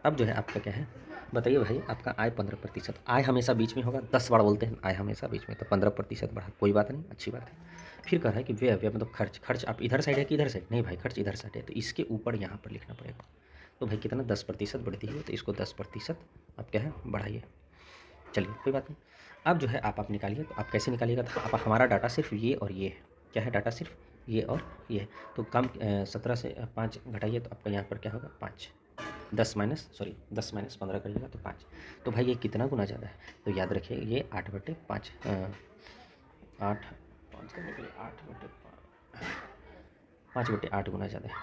अब जो है आपका क्या है बताइए भाई, आपका आय 15%, आय हमेशा बीच में होगा, 10 बार बोलते हैं आय हमेशा बीच में, तो 15% बढ़ा, कोई बात नहीं, अच्छी बात है। फिर कह रहा है कि व्यय मतलब खर्च आप इधर साइड है कि इधर साइड, नहीं भाई खर्च इधर साइड है, तो इसके ऊपर यहाँ पर लिखना पड़ेगा। तो भाई कितना 10% बढ़ती है, तो इसको 10% आप क्या है बढ़ाइए, चलिए कोई बात नहीं। अब जो है आप निकालिए, तो आप कैसे निकालिएगा, तो आप हमारा डाटा सिर्फ ये और ये है, क्या है डाटा सिर्फ ये और ये है, तो कम 17 से 5 घटाइए तो आपका यहाँ पर क्या होगा 5, 10 माइनस 15 करिएगा तो 5। तो भाई ये कितना गुना ज़्यादा है, तो याद रखिए ये 8/5, 8 पाँच करने के लिए 5/8 गुना ज़्यादा है,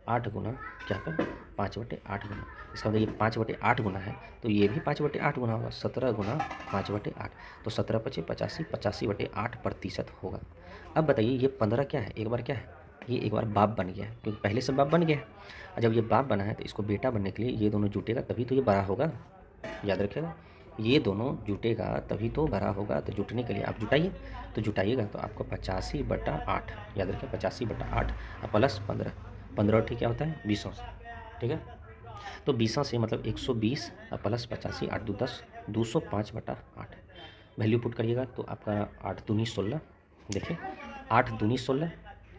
8 गुना क्या पर 5/8 गुना, इसका मतलब ये 5/8 गुना है तो ये भी 5/8 गुना होगा, 17 गुना 5/8, तो 17 पचे 85, 85/8% होगा। अब बताइए ये 15 क्या है, एक बार क्या है, ये एक बार बाप बन गया है, क्योंकि पहले से बाप बन गया है, और जब ये बाप बना है तो इसको बेटा बनने के लिए ये दोनों जुटेगा तभी तो ये बड़ा होगा, याद रखिएगा, ये दोनों जुटेगा तभी तो बड़ा होगा, तो जुटने के लिए आप जुटाइए, तो जुटाइएगा तो आपको 85/8, याद रखिए 85/8 प्लस 15, 15 ठीक क्या होता है 20 से, ठीक है, तो 20 से मतलब 120 प्लस 85, 8 2 10, 205/8 वैल्यू पुट करिएगा तो आपका 8 दूनी 16, देखिए 8 दूनी 16,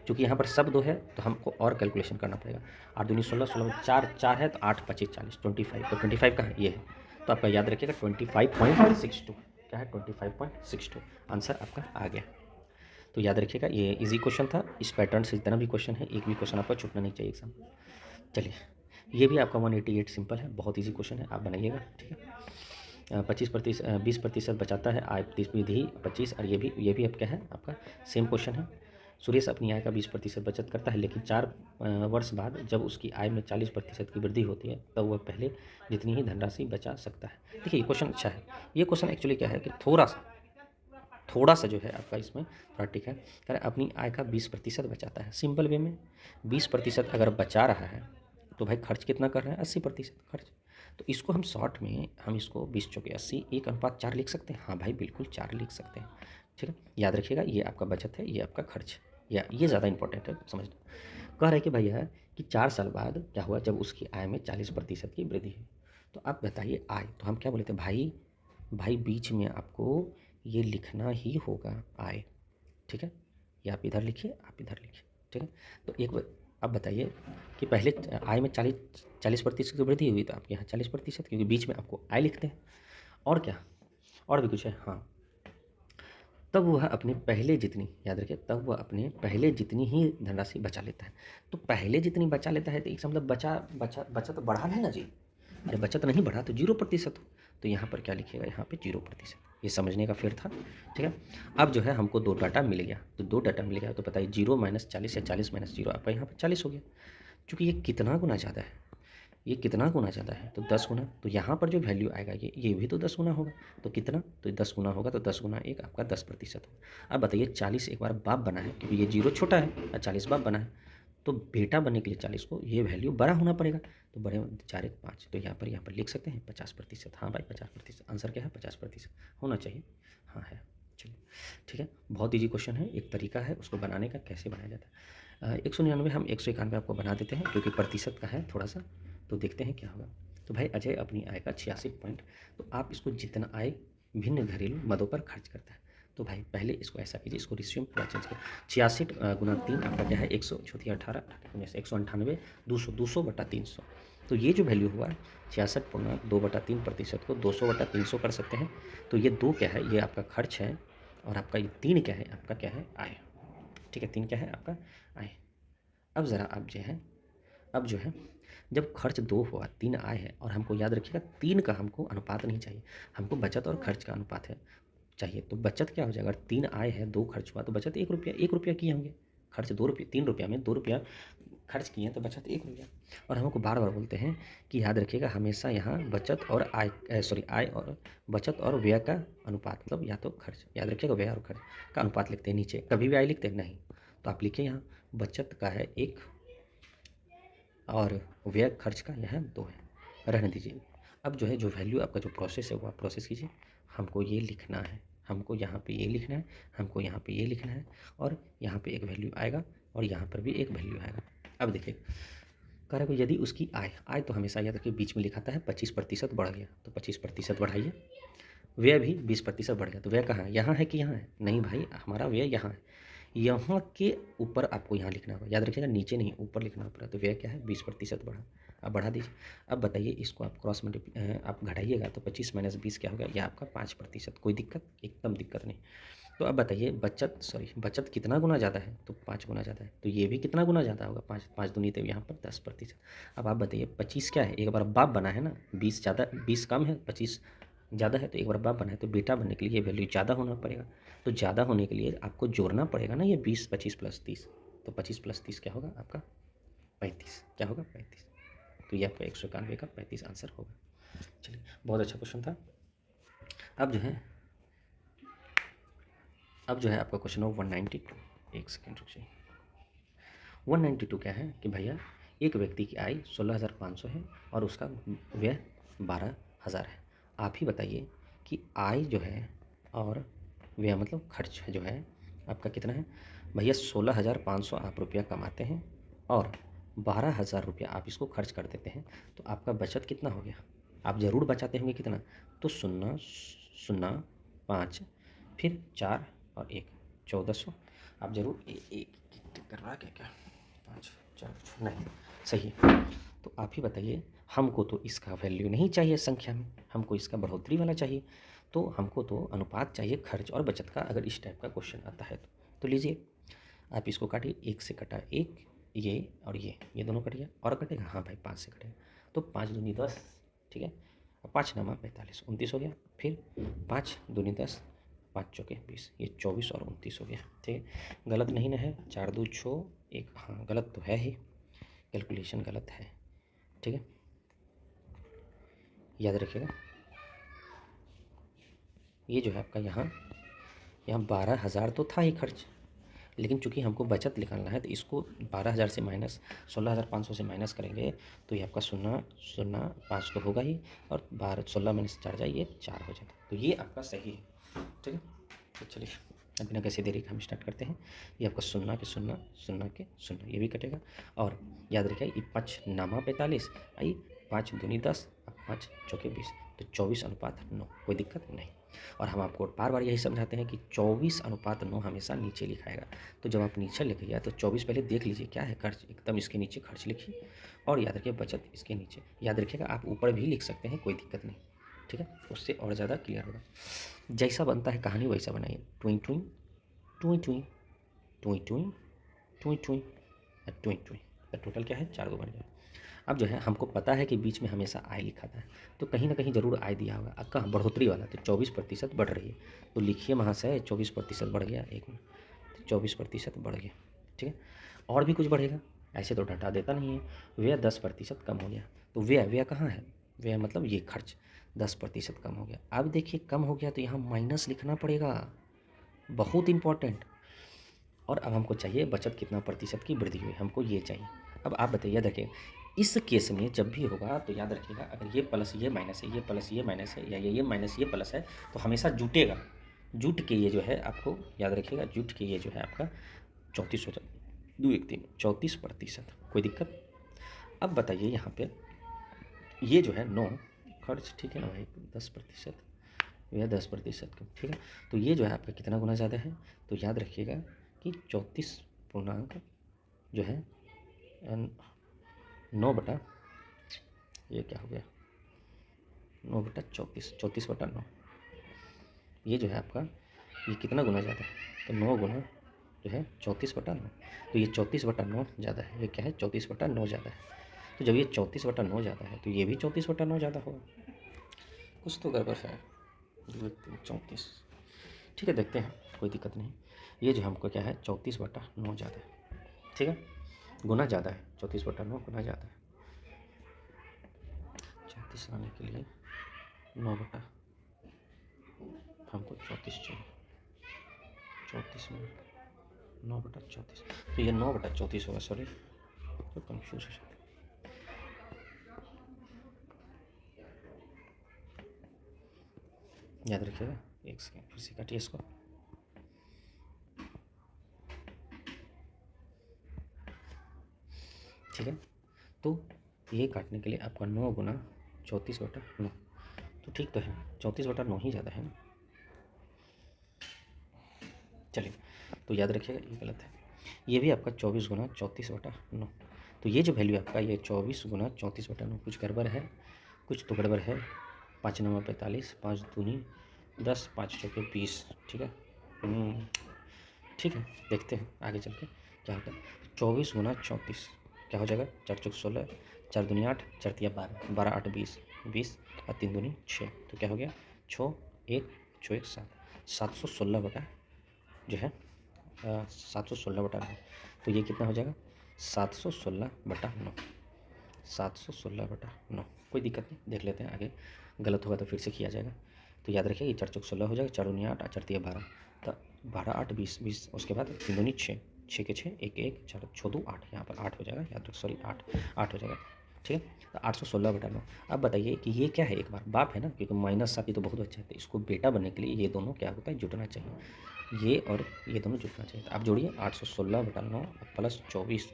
चूँकि यहाँ पर सब दो है तो हमको और कैलकुलेशन करना पड़ेगा, 8 दूनी 16, 16 में 4 4 है तो 8 पच्चीस 40, 25, तो 25 का है ये है, तो आपका याद रखिएगा 25.62, क्या है 25.62, आंसर आपका आ गया। तो याद रखिएगा ये इजी क्वेश्चन था, इस पैटर्न से जितना भी क्वेश्चन है एक भी क्वेश्चन आपका छूटना नहीं चाहिए एग्जाम। चलिए ये भी आपका 188 सिंपल है, बहुत इजी क्वेश्चन है, आप बनाइएगा, ठीक है। 20% बचाता है आय विधि 25, और ये भी अब क्या है आपका सेम क्वेश्चन है। सुरेश अपनी आय का 20% बचत करता है, लेकिन 4 वर्ष बाद जब उसकी आय में 40% की वृद्धि होती है तब वह पहले जितनी ही धनराशि बचा सकता है। देखिए ये क्वेश्चन अच्छा है, ये क्वेश्चन एक्चुअली क्या है कि थोड़ा सा जो है आपका इसमें थोड़ा ठीक है, अगर अपनी आय का 20% बचाता है, सिंपल वे में 20% अगर बचा रहा है तो भाई खर्च कितना कर रहे हैं 80% खर्च, तो इसको हम शॉर्ट में हम इसको 20 चौके 80 1/4 लिख सकते हैं, हाँ भाई बिल्कुल 4 लिख सकते हैं, ठीक है। याद रखिएगा ये आपका बचत है, ये आपका खर्च, या ये ज़्यादा इंपॉर्टेंट है समझना। कह रहे कि भैया कि 4 साल बाद क्या हुआ जब उसकी आय में 40% की वृद्धि हुई, तो आप बताइए आय, तो हम क्या बोले थे भाई बीच में आपको ये लिखना ही होगा आय, ठीक है, ये आप इधर लिखिए आप इधर लिखिए, ठीक है। तो एक अब बताइए कि पहले आय में 40% की वृद्धि हुई तो आप यहाँ 40%, क्योंकि बीच में आपको आय लिखते हैं, और क्या और भी कुछ है, हाँ, तब वह अपने पहले जितनी, याद रखिए तब वह अपने पहले जितनी ही धनराशि बचा लेता है, तो पहले जितनी बचा लेता है तो इसका मतलब बचत बढ़ा है ना जी, अरे बचत नहीं बढ़ा तो 0% हो, तो यहाँ पर क्या लिखिएगा, यहाँ पे 0%, ये समझने का फिर था, ठीक है। अब जो है हमको 2 डाटा मिल गया, तो 2 डाटा मिल गया तो बताइए 0 - 40 या 40 - 0, आपका यहाँ पर 40 हो गया, चूँकि ये कितना गुना ज़्यादा है, ये कितना गुना ज़्यादा है तो 10 गुना, तो यहाँ पर जो वैल्यू आएगा ये भी तो 10 गुना होगा, तो कितना, तो 10 गुना होगा, तो 10 गुना 1 आपका 10% होगा। अब बताइए 40 एक बार बाप बना है, क्योंकि ये 0 छोटा है और 40 बाप बना है, तो बेटा बनने के लिए 40 को ये वैल्यू बड़ा होना पड़ेगा, तो बड़े 4 1 5, तो यहाँ पर लिख सकते हैं 50%, हाँ भाई 50%, आंसर क्या है 50% होना चाहिए, हाँ है। चलिए ठीक है, बहुत ईजी क्वेश्चन है, एक तरीका है उसको बनाने का, कैसे बनाया जाता है। 199 हम 191 आपको बना देते हैं, क्योंकि प्रतिशत का है थोड़ा सा, तो देखते हैं क्या होगा। तो भाई अजय अपनी आय का 86 पॉइंट, तो आप इसको जितना आय भिन्न घरेलू मदों पर खर्च करता है, तो भाई पहले इसको ऐसा कीजिए, इसको रेशियो में पूरा चेंज करें, 66 गुना 3 आपका क्या है 100, 18 198, 200/300, तो ये जो वैल्यू हुआ 66.2/3% को 200/300 कर सकते हैं, तो ये 2 क्या है, ये आपका खर्च है, और आपका ये 3 क्या है, आपका क्या है आय, ठीक है, 3 क्या है आपका आय। अब ज़रा आप जो है, अब जो है जब खर्च 2 हुआ 3 आय है, और हमको याद रखिएगा 3 का हमको अनुपात नहीं चाहिए, हमको बचत और खर्च का अनुपात है चाहिए, तो बचत क्या हो जाएगा, अगर 3 आय है 2 खर्च हुआ तो बचत 1 रुपया किए होंगे, खर्च 2 रुपये, 3 रुपया में 2 रुपया खर्च किए तो बचत 1 रुपया, और हमको बार बार बोलते हैं कि याद रखिएगा हमेशा यहाँ बचत और आय और बचत और व्यय का अनुपात, मतलब या तो खर्च, याद रखिएगा व्यय और खर्च का अनुपात लिखते हैं, नीचे कभी भी आय लिखते हैं नहीं, तो आप लिखिए यहाँ बचत का है 1 और व्यय खर्च का यह 2 है, रहने दीजिए। अब जो है जो वैल्यू आपका जो प्रोसेस है वो आप प्रोसेस कीजिए, हमको ये लिखना है, हमको यहाँ पे ये लिखना है, हमको यहाँ पे ये लिखना है, और यहाँ पे एक वैल्यू आएगा और यहाँ पर भी एक वैल्यू आएगा। अब देखिए कह रहे को यदि उसकी आय तो हमेशा याद रखिए बीच में लिखा था है 25% बढ़ गया, तो 25% बढ़ाइए, व्यय भी 20% बढ़ गया, तो व्यय कहाँ है, यहाँ है कि यहाँ है, नहीं भाई हमारा व्यय यहाँ है, यहाँ के ऊपर आपको यहाँ लिखना होगा, याद रखिएगा नीचे नहीं ऊपर लिखना होगा, तो व्यय क्या है 20% बढ़ा, अब बढ़ा दीजिए। अब बताइए इसको आप क्रॉस आप घटाइएगा तो 25 - 20 क्या होगा, यह आपका 5%, कोई दिक्कत, एकदम दिक्कत नहीं। तो अब बताइए बचत कितना गुना ज़्यादा है, तो 5 गुना ज़्यादा है, तो ये भी कितना गुना ज़्यादा होगा, 5 दूनी तो यहाँ पर 10%। अब आप बताइए 25 क्या है, एक बार बाप बना है ना, 20 ज़्यादा 20 कम है, 25 ज़्यादा है तो एक बराबर बना है, तो बेटा बनने के लिए ये वैल्यू ज़्यादा होना पड़ेगा। तो ज़्यादा होने के लिए आपको जोड़ना पड़ेगा ना ये 20, 25 प्लस 30। तो 25 प्लस 30 क्या होगा आपका 35। क्या होगा 35। तो ये आपका 191 का 35 आंसर होगा। चलिए, बहुत अच्छा क्वेश्चन था। अब जो है आपका क्वेश्चन हो 192। एक सेकेंड रुकिए। 192 क्या है कि भैया एक व्यक्ति की आय 16,500 है और उसका व्यय 12,000 है। आप ही बताइए कि आय जो है और व्यय मतलब खर्च जो है आपका कितना है। भैया 16,500 आप रुपया कमाते हैं और 12,000 रुपया आप इसको खर्च कर देते हैं, तो आपका बचत कितना हो गया। आप ज़रूर बचाते होंगे कितना, तो 0 0 5 फिर 4 और 1 1400। आप ज़रूर एक टिक करवा के क्या 5 4 नहीं सही। तो आप ही बताइए, हमको तो इसका वैल्यू नहीं चाहिए संख्या में, हमको इसका बढ़ोतरी वाला चाहिए। तो हमको तो अनुपात चाहिए खर्च और बचत का, अगर इस टाइप का क्वेश्चन आता है तो लीजिए आप इसको काटिए। 1 से कटा 1, ये और ये दोनों कट गया। और कटेगा, हाँ भाई 5 से कटेगा। तो 5 दूनी 10, ठीक है। 5 9 45 29 हो गया। फिर 5 दूनी 10, 5 चौके 20, ये 24 और 29 हो गया। ठीक है, गलत नहीं ना है। 4 2 6 1, हाँ गलत तो है ही, कैलकुलेशन गलत है। ठीक है, याद रखिएगा। ये जो है आपका यहाँ 12,000 तो था ही खर्च, लेकिन चूंकि हमको बचत निकालना है तो इसको 12,000 से माइनस 16,500 से माइनस करेंगे तो ये आपका 0 0 5 तो होगा ही, और 12 16 माइनस 4 जाए, ये 4 हो जाता। तो ये आपका सही है। ठीक है, तो चलिए अब बिना कैसे देरी के हम स्टार्ट करते हैं। ये आपका 0 के 0 0 के 0, ये भी कटेगा। और याद रखिए ये 5 नामा 45 आई, 5 दूनी 10, 5 चौके 20, तो 24:9, कोई दिक्कत नहीं। और हम आपको बार बार यही समझाते हैं कि 24:9 हमेशा नीचे लिखाएगा। तो जब आप नीचे लिखिएगा तो 24 पहले देख लीजिए क्या है खर्च, एकदम इसके नीचे खर्च लिखिए, और याद रखिए बचत इसके नीचे। याद रखिएगा आप ऊपर भी लिख सकते हैं, कोई दिक्कत नहीं। ठीक है, उससे और ज़्यादा क्लियर होगा। जैसा बनता है कहानी वैसा बनाइए। ट्विंग ट्विंग ट्विंग ट्विंग ट्विंग ट्विंग ट्विंग ट्विंग ट्विंग ट्विंग, तो टोटल क्या है 4 बन गया। अब जो है हमको पता है कि बीच में हमेशा आय लिखा था, तो कहीं ना कहीं ज़रूर आय दिया होगा। अब कहाँ बढ़ोतरी वाला, तो 24% बढ़ रही है, तो लिखिए महाशय 24% बढ़ गया। एक मिनट, तो 24% बढ़ गया। ठीक है, और भी कुछ बढ़ेगा, ऐसे तो घटा देता नहीं है। व्यय 10% कम हो गया, तो व्यय कहाँ है, व्यय मतलब ये खर्च 10% कम हो गया। अब देखिए कम हो गया तो यहाँ माइनस लिखना पड़ेगा, बहुत इंपॉर्टेंट। और अब हमको चाहिए बचत कितना प्रतिशत की वृद्धि हुई, हमको ये चाहिए। अब आप बताइए, देखिए इस केस में जब भी होगा तो याद रखिएगा, अगर ये प्लस ये माइनस है, ये प्लस ये माइनस है, या ये माइनस ये प्लस है, तो हमेशा जुटेगा। जुट के ये जो है आपको याद रखिएगा, जुट के ये जो है आपका 34 हो जाए, 2 1 3 34%, कोई दिक्कत। अब बताइए यहाँ पे ये जो है 9 खर्च, ठीक है ना भाई, 10%, यह 10% कम। ठीक है, तो ये जो है आपका कितना गुना ज़्यादा है, तो याद रखिएगा कि 34 पूर्णांक जो है 9 बटा, ये क्या हो गया 9 बटा 34, 34/9, ये जो है आपका ये कितना गुना ज़्यादा है, तो 9 गुना जो है 34/9, तो ये 34/9 ज़्यादा है। ये क्या है 34/9 ज़्यादा है। तो जब ये 34/9 ज़्यादा है तो ये भी 34/9 ज़्यादा होगा, कुछ तो गड़बड़ है। 34, ठीक है, देखते हैं, कोई दिक्कत नहीं। ये जो हमको क्या है 34/9 ज़्यादा है। ठीक है, गुना ज़्यादा है, 34/9 गुना ज़्यादा है। 34 लाने के लिए 9 बटा हमको 34 चाहिए, 34 में 9 बटा 34, तो ये 9 बटा 34 होगा। सॉरी, तो कन्फ्यूज हो जाता है। याद रखिएगा, एक सेकेंड फिर से काटिए इसको। ठीक है, तो ये काटने के लिए आपका 9 गुना 34/9, तो ठीक तो है, 34/9 ही ज़्यादा है ना। चलिए, तो याद रखिएगा ये गलत है, ये भी आपका 24 गुना 34/9। तो ये जो वैल्यू आपका ये 24 गुना 34/9, कुछ गड़बड़ है, कुछ तो गड़बड़ है। 5 9 45, 5 दूनी 10, 5 चौके 20। ठीक है, ठीक है, देखते हैं आगे चल के क्या होता है। 24 गुना 34 क्या हो जाएगा, 4 चौक 16, 4 दूनी 8, 4 तिया 12, 12 8 20, 20 और 3 दूनी 6, तो क्या हो गया छः एक, छः एक 7, 716 बटा जो है 716 बटा 9, तो ये कितना हो जाएगा 716 बटा 9, 716 बटा 9। कोई दिक्कत नहीं, देख लेते हैं आगे, गलत होगा तो फिर से किया जाएगा। तो याद रखिए ये 4 चौक 16 हो जाएगा, 4 दूनी 8, 4 तिया 12, तो 12 8 20 20, उसके बाद 3 दूनी 6, 6 के 6 1 1 4 6 2 8, यहाँ पर 8 हो जाएगा, याद रख सॉरी 8 हो जाएगा, ठीक है। तो 816 बटा 9। अब बताइए कि ये क्या है, एक बार बाप है ना, क्योंकि -7 ये तो बहुत अच्छा है, तो इसको बेटा बनने के लिए ये दोनों क्या होता है, जुटना चाहिए, ये और ये दोनों जुटना चाहिए। तो आप जोड़िए 816 बटा 9 प्लस 24,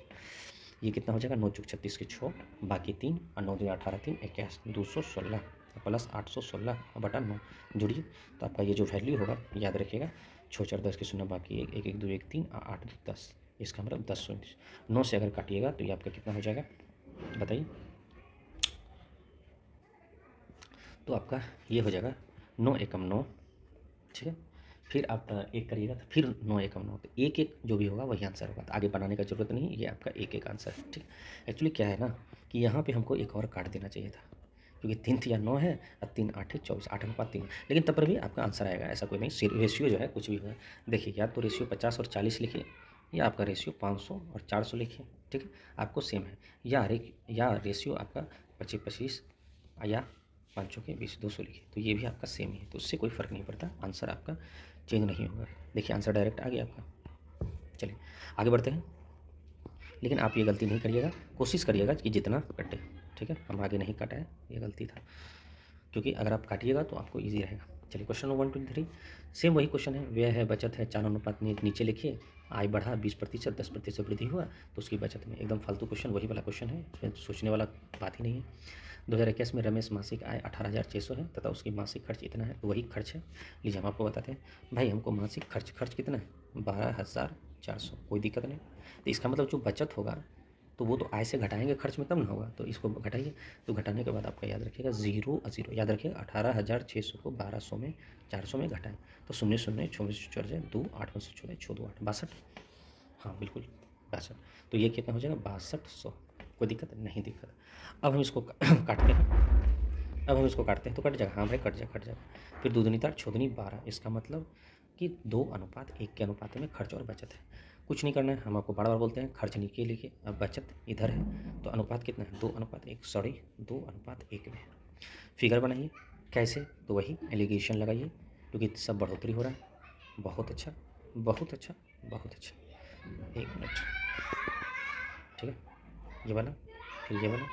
ये कितना हो जाएगा 9 चौक 36 के 6, बाकी 3 और 9 दूनी 18 3 21, 216 प्लस 816 बटा 9 जोड़िए, तो आपका ये जो वैल्यू होगा याद रखिएगा, 6 4 10 के 0 बाकी 1 1 1 2 1 3 8 10, इसका मतलब 10 9 से अगर काटिएगा तो ये आपका कितना हो जाएगा बताइए, तो आपका ये हो जाएगा 9 एकम 9, ठीक है। फिर आप एक करिएगा तो फिर 9 एकम 9, तो एक एक जो भी होगा वही आंसर होगा, तो आगे बनाने का जरूरत नहीं, ये आपका एक एक आंसर है, ठीक। एक्चुअली क्या है ना कि यहाँ पे हमको एक और काट देना चाहिए था, क्योंकि 3 या 9 है और 3 8 24, 8:3, लेकिन तब पर भी आपका आंसर आएगा, ऐसा कोई नहीं। रेशियो जो है कुछ भी होगा, देखिए या तो रेशियो 50 और 40 लिखिए, या आपका रेशियो 500 और 400 लिखिए, ठीक है, आपको सेम है, या रेशियो आपका 25 25 या 5 के 20 200 लिखिए, तो ये भी आपका सेम ही है, तो उससे कोई फ़र्क नहीं पड़ता, आंसर आपका चेंज नहीं होगा। देखिए आंसर डायरेक्ट आ गया आपका। चलिए आगे बढ़ते हैं, लेकिन आप ये गलती नहीं करिएगा, कोशिश करिएगा कि जितना कटे, ठीक है। हम आगे नहीं काटा है, ये गलती था, क्योंकि अगर आप काटिएगा तो आपको ईजी रहेगा। चलिए क्वेश्चन 1 2 3 सेम वही क्वेश्चन है, व्यय है बचत है 4 अनुपात नीचे लिखिए, आय बढ़ा 20%, 10% वृद्धि हुआ तो उसकी बचत में, एकदम फालतू क्वेश्चन, वही वाला क्वेश्चन है, इसमें सोचने वाला बात ही नहीं है। 2021 में रमेश मासिक आय 18,600 है तथा उसकी मासिक खर्च इतना है, तो वही खर्च है। लीजिए हम आपको बताते हैं, भाई हमको मासिक खर्च कितना है 12,400, कोई दिक्कत नहीं। तो इसका मतलब जो बचत होगा तो वो तो आय से घटाएंगे खर्च में तब ना होगा, तो इसको घटाइए, तो घटाने के बाद आपका याद रखिएगा 0 0, याद रखिएगा 18,600 को 1200 में 400 में घटाएं, तो 0 0 24 चढ़ जाए 2 8 में से छोड़े 6 2 8 62, हाँ बिल्कुल 62, तो ये कितना हो जाएगा 6200, कोई दिक्कत नहीं, दिक्कत। अब हम इसको काटते हैं, अब हम इसको काटते हैं तो कट जाएगा, हाँ भाई कट जाएगा। फिर 2 दूनी 4 6 दूनी 12, इसका मतलब कि 2:1 के अनुपात में खर्च और बचत है। कुछ नहीं करना है, हम आपको बार बार बोलते हैं, खर्च नीचे लिखिए, अब बचत इधर है, तो अनुपात कितना है 2:1, सॉरी 2:1 में फिगर बनाइए, कैसे, तो वही एलिगेशन लगाइए, क्योंकि सब बढ़ोतरी हो रहा है। बहुत अच्छा बहुत अच्छा बहुत अच्छा, 1 मिनट, ठीक है, ये वाला, फिर ये वाला,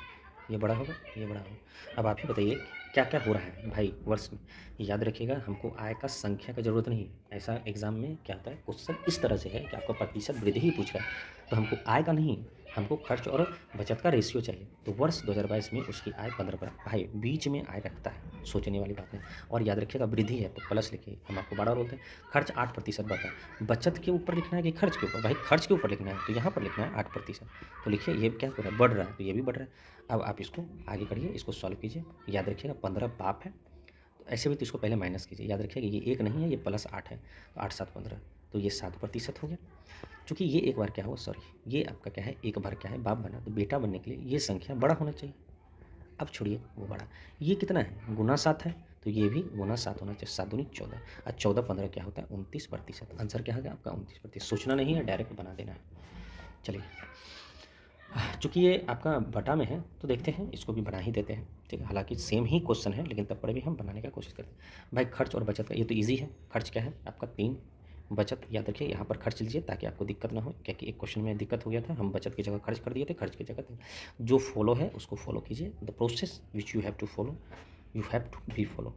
ये बड़ा होगा, ये बड़ा होगा। अब आप ही बताइए क्या क्या हो रहा है भाई वर्ष में, याद रखिएगा हमको आय का संख्या का ज़रूरत नहीं है। ऐसा एग्जाम में क्या होता है, क्वेश्चन इस तरह से है कि आपको प्रतिशत वृद्धि ही पूछ रहा है, तो हमको आय का नहीं, हमको खर्च और बचत का रेशियो चाहिए। तो वर्ष 2022 में उसकी आय 15 भाई बीच में आय रखता है, सोचने वाली बात है। और याद रखिएगा वृद्धि है तो प्लस लिखिए, हम आपको बार बोलते हैं खर्च 8% बढ़ता है, बचत के ऊपर लिखना है कि खर्च के ऊपर, भाई खर्च के ऊपर लिखना है, तो यहाँ पर लिखना है 8%, तो लिखिए ये क्या हो रहा है, बढ़ रहा है, तो ये भी बढ़ रहा है। अब आप इसको आगे करिए, इसको सॉल्व कीजिए, याद रखिएगा 15 बाप है, तो ऐसे भी तो इसको पहले माइनस कीजिए, याद रखिएगा ये 1 नहीं है, ये +8 है, तो 8 7 15, तो ये 7% हो गया। चूँकि ये एक बार क्या हुआ, सॉरी ये आपका क्या है, एक बार क्या है बाप बना, तो बेटा बनने के लिए ये संख्या बड़ा होना चाहिए। अब छोड़िए वो बड़ा, ये कितना है गुना 7 है, तो ये भी गुना 7 होना चाहिए, 7 दूनी 14, और 14 15 क्या होता है 29%, आंसर क्या होगा आपका 29%। सोचना नहीं है, डायरेक्ट बना देना है। चलिए चूँकि ये आपका बटा में है तो देखते हैं, इसको भी बना ही देते हैं, ठीक है। हालांकि सेम ही क्वेश्चन है, लेकिन तब पर भी हम बनाने का कोशिश करते हैं। भाई खर्च और बचत का ये तो इजी है, खर्च क्या है आपका 3, बचत याद रखिए यहाँ पर खर्च लीजिए ताकि आपको दिक्कत ना हो, क्योंकि एक क्वेश्चन में दिक्कत हो गया था, हम बचत की जगह खर्च कर दिए थे, खर्च की जगह जो फॉलो है उसको फॉलो कीजिए, the process which you have to follow, you have to be follow,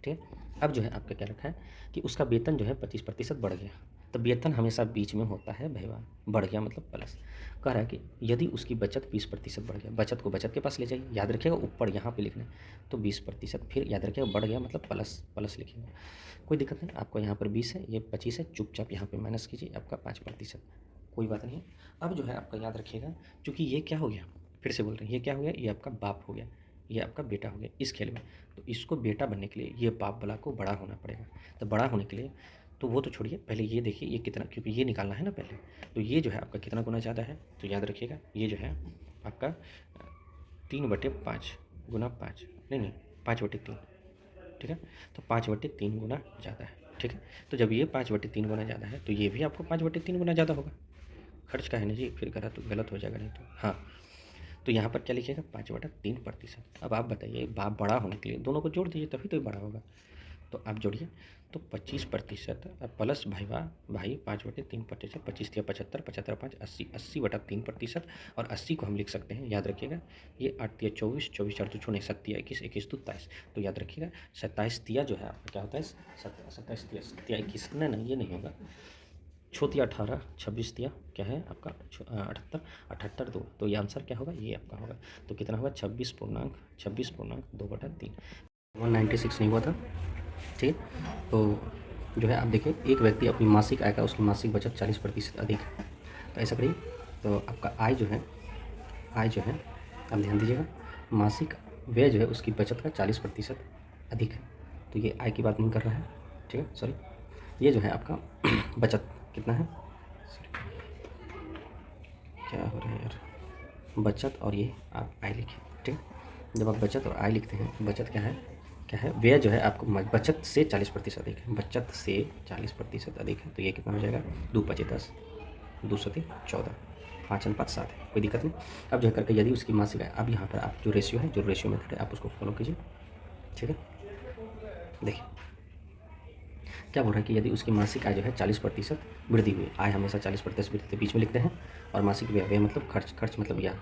ठीक है। अब जो है आपका क्या रखा है कि उसका वेतन जो है 25% बढ़ गया, तो वेतन हमेशा बीच में होता है भैया, बढ़ गया मतलब प्लस। कह रहा है कि यदि उसकी बचत 20% बढ़ गया, बचत को बचत के पास ले जाइए, याद रखिएगा ऊपर यहाँ पे लिखना है, तो 20%, फिर याद रखिएगा बढ़ गया मतलब प्लस, प्लस लिखिएगा, कोई दिक्कत नहीं। आपको यहाँ पर 20 है, ये 25 है, चुपचाप यहाँ पे माइनस कीजिए, आपका 5%, कोई बात नहीं। अब जो है आपका याद रखिएगा, चूँकि ये क्या हो गया, फिर से बोल रहे हैं ये क्या हो गया, ये आपका बाप हो गया, ये आपका बेटा हो गया इस खेल में, तो इसको बेटा बनने के लिए ये बाप वाला को बड़ा होना पड़ेगा। तो बड़ा होने के लिए तो वो तो छोड़िए, पहले ये देखिए ये कितना, क्योंकि ये निकालना है ना पहले, तो ये जो है आपका कितना गुना ज़्यादा है, तो याद रखिएगा ये जो है आपका 3/5 गुना 5, नहीं 5/3, ठीक है। तो 5/3 गुना ज़्यादा है, ठीक है। तो जब ये 5/3 गुना ज़्यादा है तो ये भी आपको 5/3 गुना ज़्यादा होगा। खर्च का है ना जी, फिर गलत हो जाएगा नहीं तो। हाँ, तो यहाँ पर क्या लिखिएगा 5/3%। अब आप बताइए बड़ा होने के लिए दोनों को जोड़ दीजिए तभी तो ये बड़ा होगा। तो आप जोड़िए, तो 25% प्लस भाई 5/3%, 25 या 75, 75 5 80, 80/3%। और 80 को हम लिख सकते हैं, याद रखिएगा, ये 8 या 24, 24 4 तो छूने 7 या 21, 21 तो 27। तो याद रखिएगा 27 तिया जो है आपका क्या होता है, 27 तिया 21, नहीं ये नहीं होगा, छोतिया 18, 26 तिया क्या है आपका 78, 78 2। तो ये आंसर क्या होगा, ये आपका होगा। तो कितना होगा 26.2/3। 196 नहीं हुआ था, ठीक है। तो जो है आप देखिए, एक व्यक्ति अपनी मासिक आय का उसकी मासिक बचत 40% अधिक है। तो ऐसा करिए, तो आपका आय जो है आप ध्यान दीजिएगा, मासिक व्यय जो है उसकी बचत का 40% अधिक है। तो ये आय की बात नहीं कर रहा है, ठीक है, सॉरी, ये जो है आपका बचत कितना है, क्या हो रहा है यार, बचत और ये आप आय लिखिए, ठीक है। जब आप बचत और आय लिखते हैं, बचत क्या है, व्यय जो है आपको बचत से 40% अधिक है, बचत से 40% अधिक है। तो ये कितना हो जाएगा, 2 × 5 = 10, 2 × 7 = 14, 5 × 5 = 7 है, कोई दिक्कत नहीं। अब जो है करके यदि उसकी मासिक आय, अब यहाँ पर आप जो रेशियो मेथड है आप उसको फॉलो कीजिए, ठीक है। देखिए क्या बोल रहा है कि यदि उसकी मासिक आय जो है 40% वृद्धि हुई, आय हमेशा 40% वृद्धि तो बीच में लिखते हैं, और मासिक व्यय मतलब खर्च मतलब ये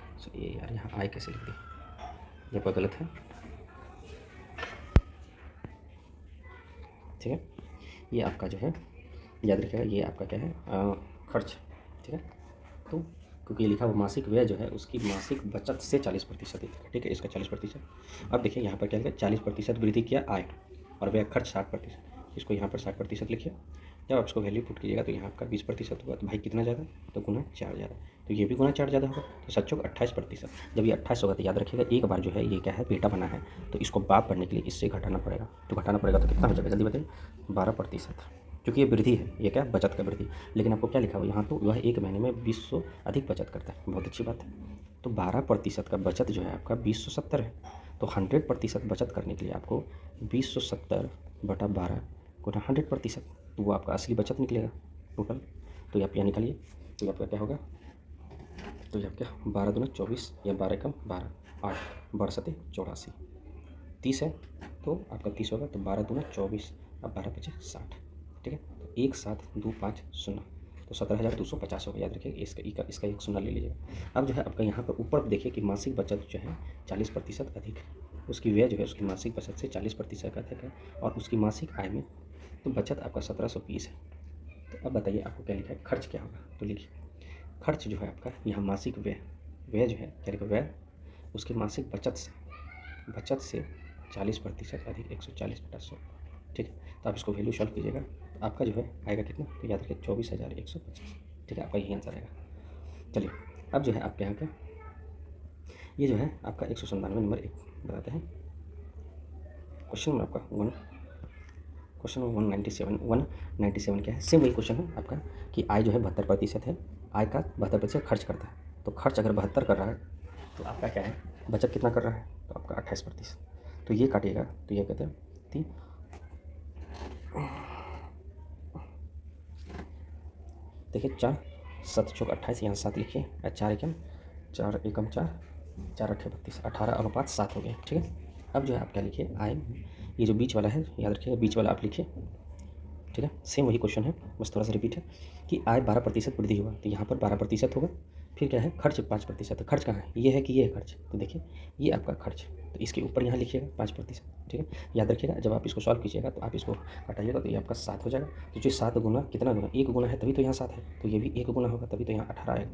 यार यहाँ आय कैसे लिख दी, ये आपका गलत है, ठीक है। ये आपका जो है याद रखिएगा, ये आपका क्या है, खर्च, ठीक है। तो क्योंकि ये लिखा हुआ मासिक व्यय जो है उसकी मासिक बचत से 40% है, ठीक है, इसका 40%। अब देखिए यहाँ पर क्या लिखा, 40% वृद्धि किया आय, और व्यय खर्च 60%, इसको यहाँ पर 60% लिखिए। जब आप इसको वैल्यू पुट कीजिएगा तो यहाँ आपका 20% होगा, तो भाई कितना ज़्यादा, तो गुना 4 ज़्यादा, तो ये भी गुना 4 ज़्यादा होगा, तो सच्चों 28%। जब ये 28 होगा तो याद रखिएगा एक बार जो है ये क्या है, बेटा बना है, तो इसको बाप बनने के लिए इससे घटाना पड़ेगा, तो कितना हो जाएगा, जल्दी बताइए, 12%। क्योंकि ये वृद्धि है, ये क्या है, बचत का वृद्धि। लेकिन आपको क्या लिखा हुआ यहाँ, तो वह एक महीने में 2000 अधिक बचत करता है, बहुत अच्छी बात है। तो 12% का बचत जो है आपका 2070 है। तो 100% बचत करने के लिए आपको 2070/12 गुना 100%, तो वो आपका असली बचत निकलेगा टोटल। तो आप यहाँ निकालिए, तो आपका क्या होगा, तो ये आपका 12 दूना 24 या 12 कम 12, 8 12 7 84, 30 है, तो आपका 30 होगा, तो 12 दूना 24, अब 12 × 5 = 60, ठीक है। तो 17250, तो 17,250 होगा, याद रखिए, इसका एक 0 ले लीजिएगा। अब जो है आपका यहाँ पर ऊपर देखिए कि मासिक बचत जो है 40% अधिक है, उसकी व्यय जो है उसकी मासिक बचत से 40% अधिक है, और उसकी मासिक आय में तो बचत आपका 1720 है। तो अब बताइए आपको क्या लिखा है, खर्च क्या होगा, तो लिखिए खर्च जो है आपका यहाँ मासिक व्यय जो है क्या लिखा, व्यय उसकी मासिक बचत से 40% अधिक, 140/100, ठीक है। तो आप इसको वैल्यू सॉल्व कीजिएगा, तो आपका जो है आएगा कितना, तो याद रखिए 24,150, ठीक है, आपका यही आंसर आएगा। चलिए अब जो है आपके यहाँ का ये जो है आपका 197 नंबर 1 बताते हैं। क्वेश्चन नंबर आपका 197 क्या है, सेम वही क्वेश्चन है आपका कि आय जो है 72% है, आय का 72% खर्च करता है। तो खर्च अगर 72 कर रहा है तो आपका क्या है, बचत कितना कर रहा है, तो आपका 28%। तो ये काटिएगा तो ये कहते हैं 3, देखिए 4 7 × 28, यहाँ 7 लिखिए, 4 एकम 4 एकम 4, 4 8 32, 18:7 हो गया, ठीक है। अब जो है आप क्या लिखिए, आय ये जो बीच वाला है याद रखिएगा, बीच वाला आप लिखिए, ठीक है। सेम वही क्वेश्चन है, बस थोड़ा सा रिपीट है कि आय 12% वृद्धि हुआ, तो यहाँ पर 12% होगा, फिर क्या है, खर्च 5%, तो खर्च कहाँ है, ये है कि ये है खर्च, तो देखिए ये आपका खर्च, तो इसके ऊपर यहाँ लिखिएगा 5%, ठीक है। याद रखिएगा जब आप इसको सॉल्व कीजिएगा तो आप इसको हटाइएगा तो ये आपका 7 हो जाएगा, तो जो 7 गुना कितना गुना, 1 गुना है तभी तो यहाँ 7 है, तो ये भी 1 गुना होगा तभी तो यहाँ 18 आएगा,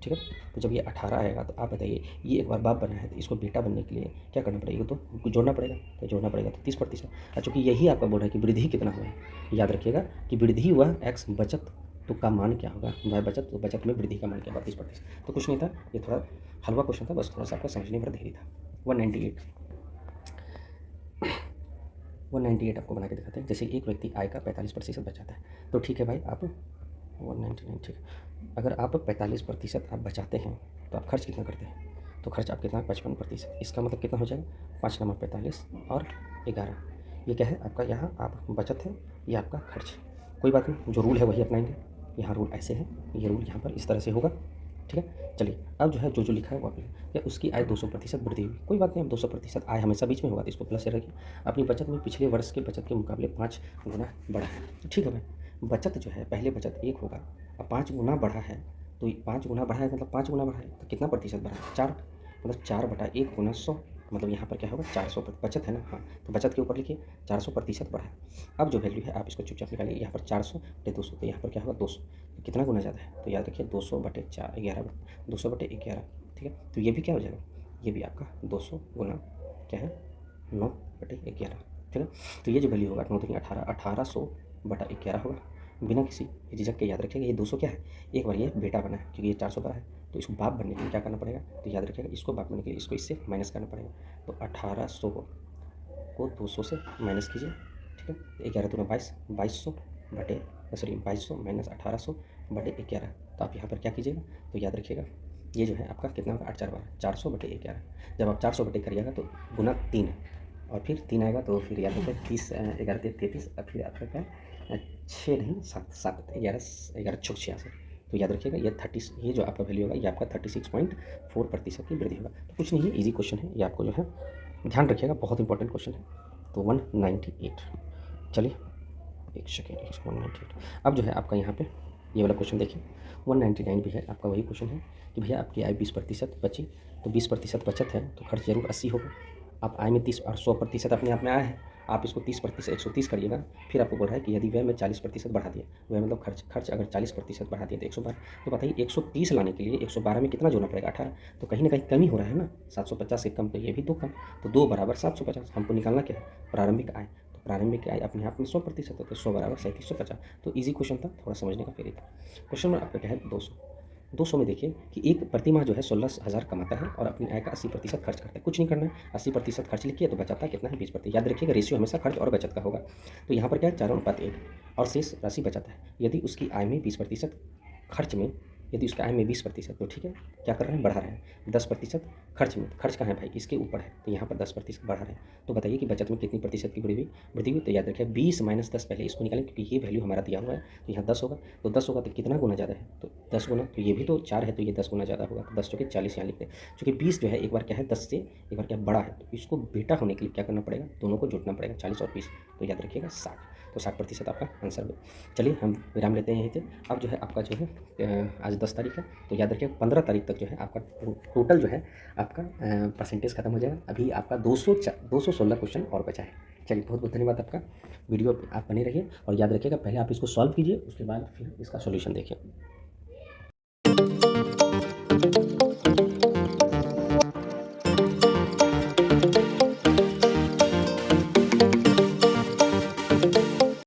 ठीक है। तो जब ये 18 आएगा तो आप बताइए, ये एक बार बाप बना है तो इसको बेटा बनने के लिए क्या करना पड़ेगा, तो जोड़ना पड़ेगा, तो जोड़ना पड़ेगा तो 30%। और चूँकि यही आपका बोल रहा है कि वृद्धि कितना हुआ है, याद रखिएगा कि वृद्धि हुआ x बचत, तो का मान क्या होगा, y बचत, तो बचत में वृद्धि का मान क्या होगा, 30%। तो कुछ नहीं था, ये थोड़ा हलवा क्वेश्चन था, बस थोड़ा सा आपका समझने में देरी था। 198 आपको बना के दिखाते हैं। जैसे एक व्यक्ति आय का 45% बचाता है, तो ठीक है भाई, आप 199, ठीक है। अगर आप 45% आप बचाते हैं तो आप खर्च कितना करते हैं, तो खर्च आप कितना, 55%। इसका मतलब कितना हो जाएगा, 5 × 45 और 11, ये क्या है आपका, यहाँ आप बचत है, ये आपका खर्च। कोई बात नहीं, जो रूल है वही अपनाएंगे। यहाँ रूल ऐसे है, ये रूल यहाँ पर इस तरह से होगा, ठीक है। चलिए अब जो है जो लिखा है वो आप या उसकी आय 200% वृद्धि हुई, कोई बात नहीं, अब 200% आय हमेशा बीच में होगा तो इसको प्लस से रखिए। अपनी बचत में पिछले वर्ष के बचत के मुकाबले 5 गुना बढ़ा है, तो ठीक है भाई। बचत जो है पहले बचत 1 होगा, अब 5 गुना बढ़ा है, तो 5 गुना बढ़ा है मतलब 5 गुना बढ़ा है तो कितना प्रतिशत बढ़ा है, 4, मतलब 4/1 गुना 100, मतलब यहाँ पर क्या होगा 400 बचत है ना, हाँ, तो बचत के ऊपर लिखिए 400% बढ़ा है। अब जो वैल्यू है आप इसको चुपचाप निकालिए, यहाँ पर 400/200, तो यहाँ पर क्या होगा 200, तो कितना गुना ज़्यादा है, तो याद रखिए 200/4 200/11, ठीक है। तो ये भी क्या हो जाएगा, ये भी आपका 200 गुना क्या है 9/11, ठीक है। तो ये जो वैल्यू होगा 9 3 18, 1800/11 होगा, बिना किसी झिझक के याद रखिएगा। ये 200 क्या है, एक बार ये बेटा बना है क्योंकि ये 400 बड़ा है, तो इसको बाप बनने के लिए क्या करना पड़ेगा, तो याद रखिएगा इसको बाप बनने के लिए इसको इससे माइनस करना पड़ेगा। तो 1800 को 200 से माइनस कीजिए, ठीक है। 11 दूना 22, 2200 माइनस 1800/11, तो आप यहाँ पर क्या कीजिएगा, तो याद रखिएगा ये जो है आपका कितना होगा 8 4 12, 400/11। जब आप 400 करिएगा तो गुना 3 है, और फिर 3 आएगा तो फिर याद रखिए 30 11 33, और फिर आपका क्या है 6 नहीं 7 7 11 11 6 86, तो याद रखिएगा ये 30, ये जो आपका वैल्यू होगा ये आपका 36.4% की वृद्धि होगा। तो कुछ नहीं है, इजी क्वेश्चन है ये, आपको जो है ध्यान रखिएगा, बहुत इंपॉर्टेंट क्वेश्चन है। तो 198, चलिए एक सेकेंड 198। अब जो है आपका यहाँ पे ये वाला क्वेश्चन देखिए, 199 भी है आपका, वही क्वेश्चन है कि भैया आपकी आय 20% बची, तो 20% बचत है तो खर्च जरूर 80 होगा। आप आय में 30 और 100% अपने आप में आया है, आप इसको 30% 130 करिएगा। फिर आपको बोल रहा है कि यदि व्यय में 40% बढ़ा दिया, व्यय मतलब खर्च अगर 40% बढ़ा दिया तो 112, तो बताइए 130 लाने के लिए 112 में कितना जोड़ना पड़ेगा 18, तो कहीं ना कहीं कमी हो रहा है ना, 750 से कम, तो ये भी 2 कम, तो 2 बराबर 750। हमको निकालना क्या है, प्रारंभिक आय, तो प्रारंभिक आय अपने आप में 100% है, तो 100 बराबर 3750। तो ईजी क्वेश्चन था, थोड़ा समझने का फिर था। क्वेश्चन नंबर आपका क्या है 200 में देखिए कि एक प्रति माह जो है 16,000 कमाता है और अपनी आय का 80% खर्च करता है। कुछ नहीं करना है, 80% खर्च लिखिए, तो बचाता कितना है 20%। याद रखिएगा रेशियो हमेशा खर्च और बचत का होगा। तो यहाँ पर क्या है 4:1 और शेष राशि बचाता है। यदि उसकी आय में 20% खर्च में, यदि उसका आय में 20%, तो ठीक है क्या कर रहे हैं बढ़ा रहे हैं। 10% खर्च में, खर्च कहाँ है भाई इसके ऊपर है, तो यहाँ पर 10% बढ़ा रहे हैं। तो बताइए कि बचत में कितनी प्रतिशत की वृद्धि हुई, तो याद रखिए 20 माइनस 10, पहले इसको निकालें क्योंकि ये वैल्यू हमारा दिया हुआ है, तो यहाँ 10 होगा, तो 10 होगा तो कितना गुना ज़्यादा है, तो 10 गुना, तो ये भी तो 4 है तो ये 10 गुना ज़्यादा होगा, तो 10 चौके 40 यहाँ लिखते हैं। चूँकि 20 जो है एक बार क्या है 10 से एक बार क्या बड़ा है, तो इसको बेटा होने के लिए क्या करना पड़ेगा, दोनों को जोड़ना पड़ेगा 40 और 20, तो याद रखिएगा 60, तो 60% आपका आंसर है। चलिए हम विराम लेते हैं यहीं से। अब जो है आपका जो है आज 10 तारीख है, तो याद रखिए 15 तारीख तक जो है आपका टोटल जो है आपका परसेंटेज खत्म हो जाएगा। अभी आपका 216 क्वेश्चन और बचा है। चलिए बहुत बहुत धन्यवाद आपका, वीडियो पे आप बने रहिए और याद रखिएगा पहले आप इसको सॉल्व कीजिए, उसके बाद फिर इसका सॉल्यूशन देखिए।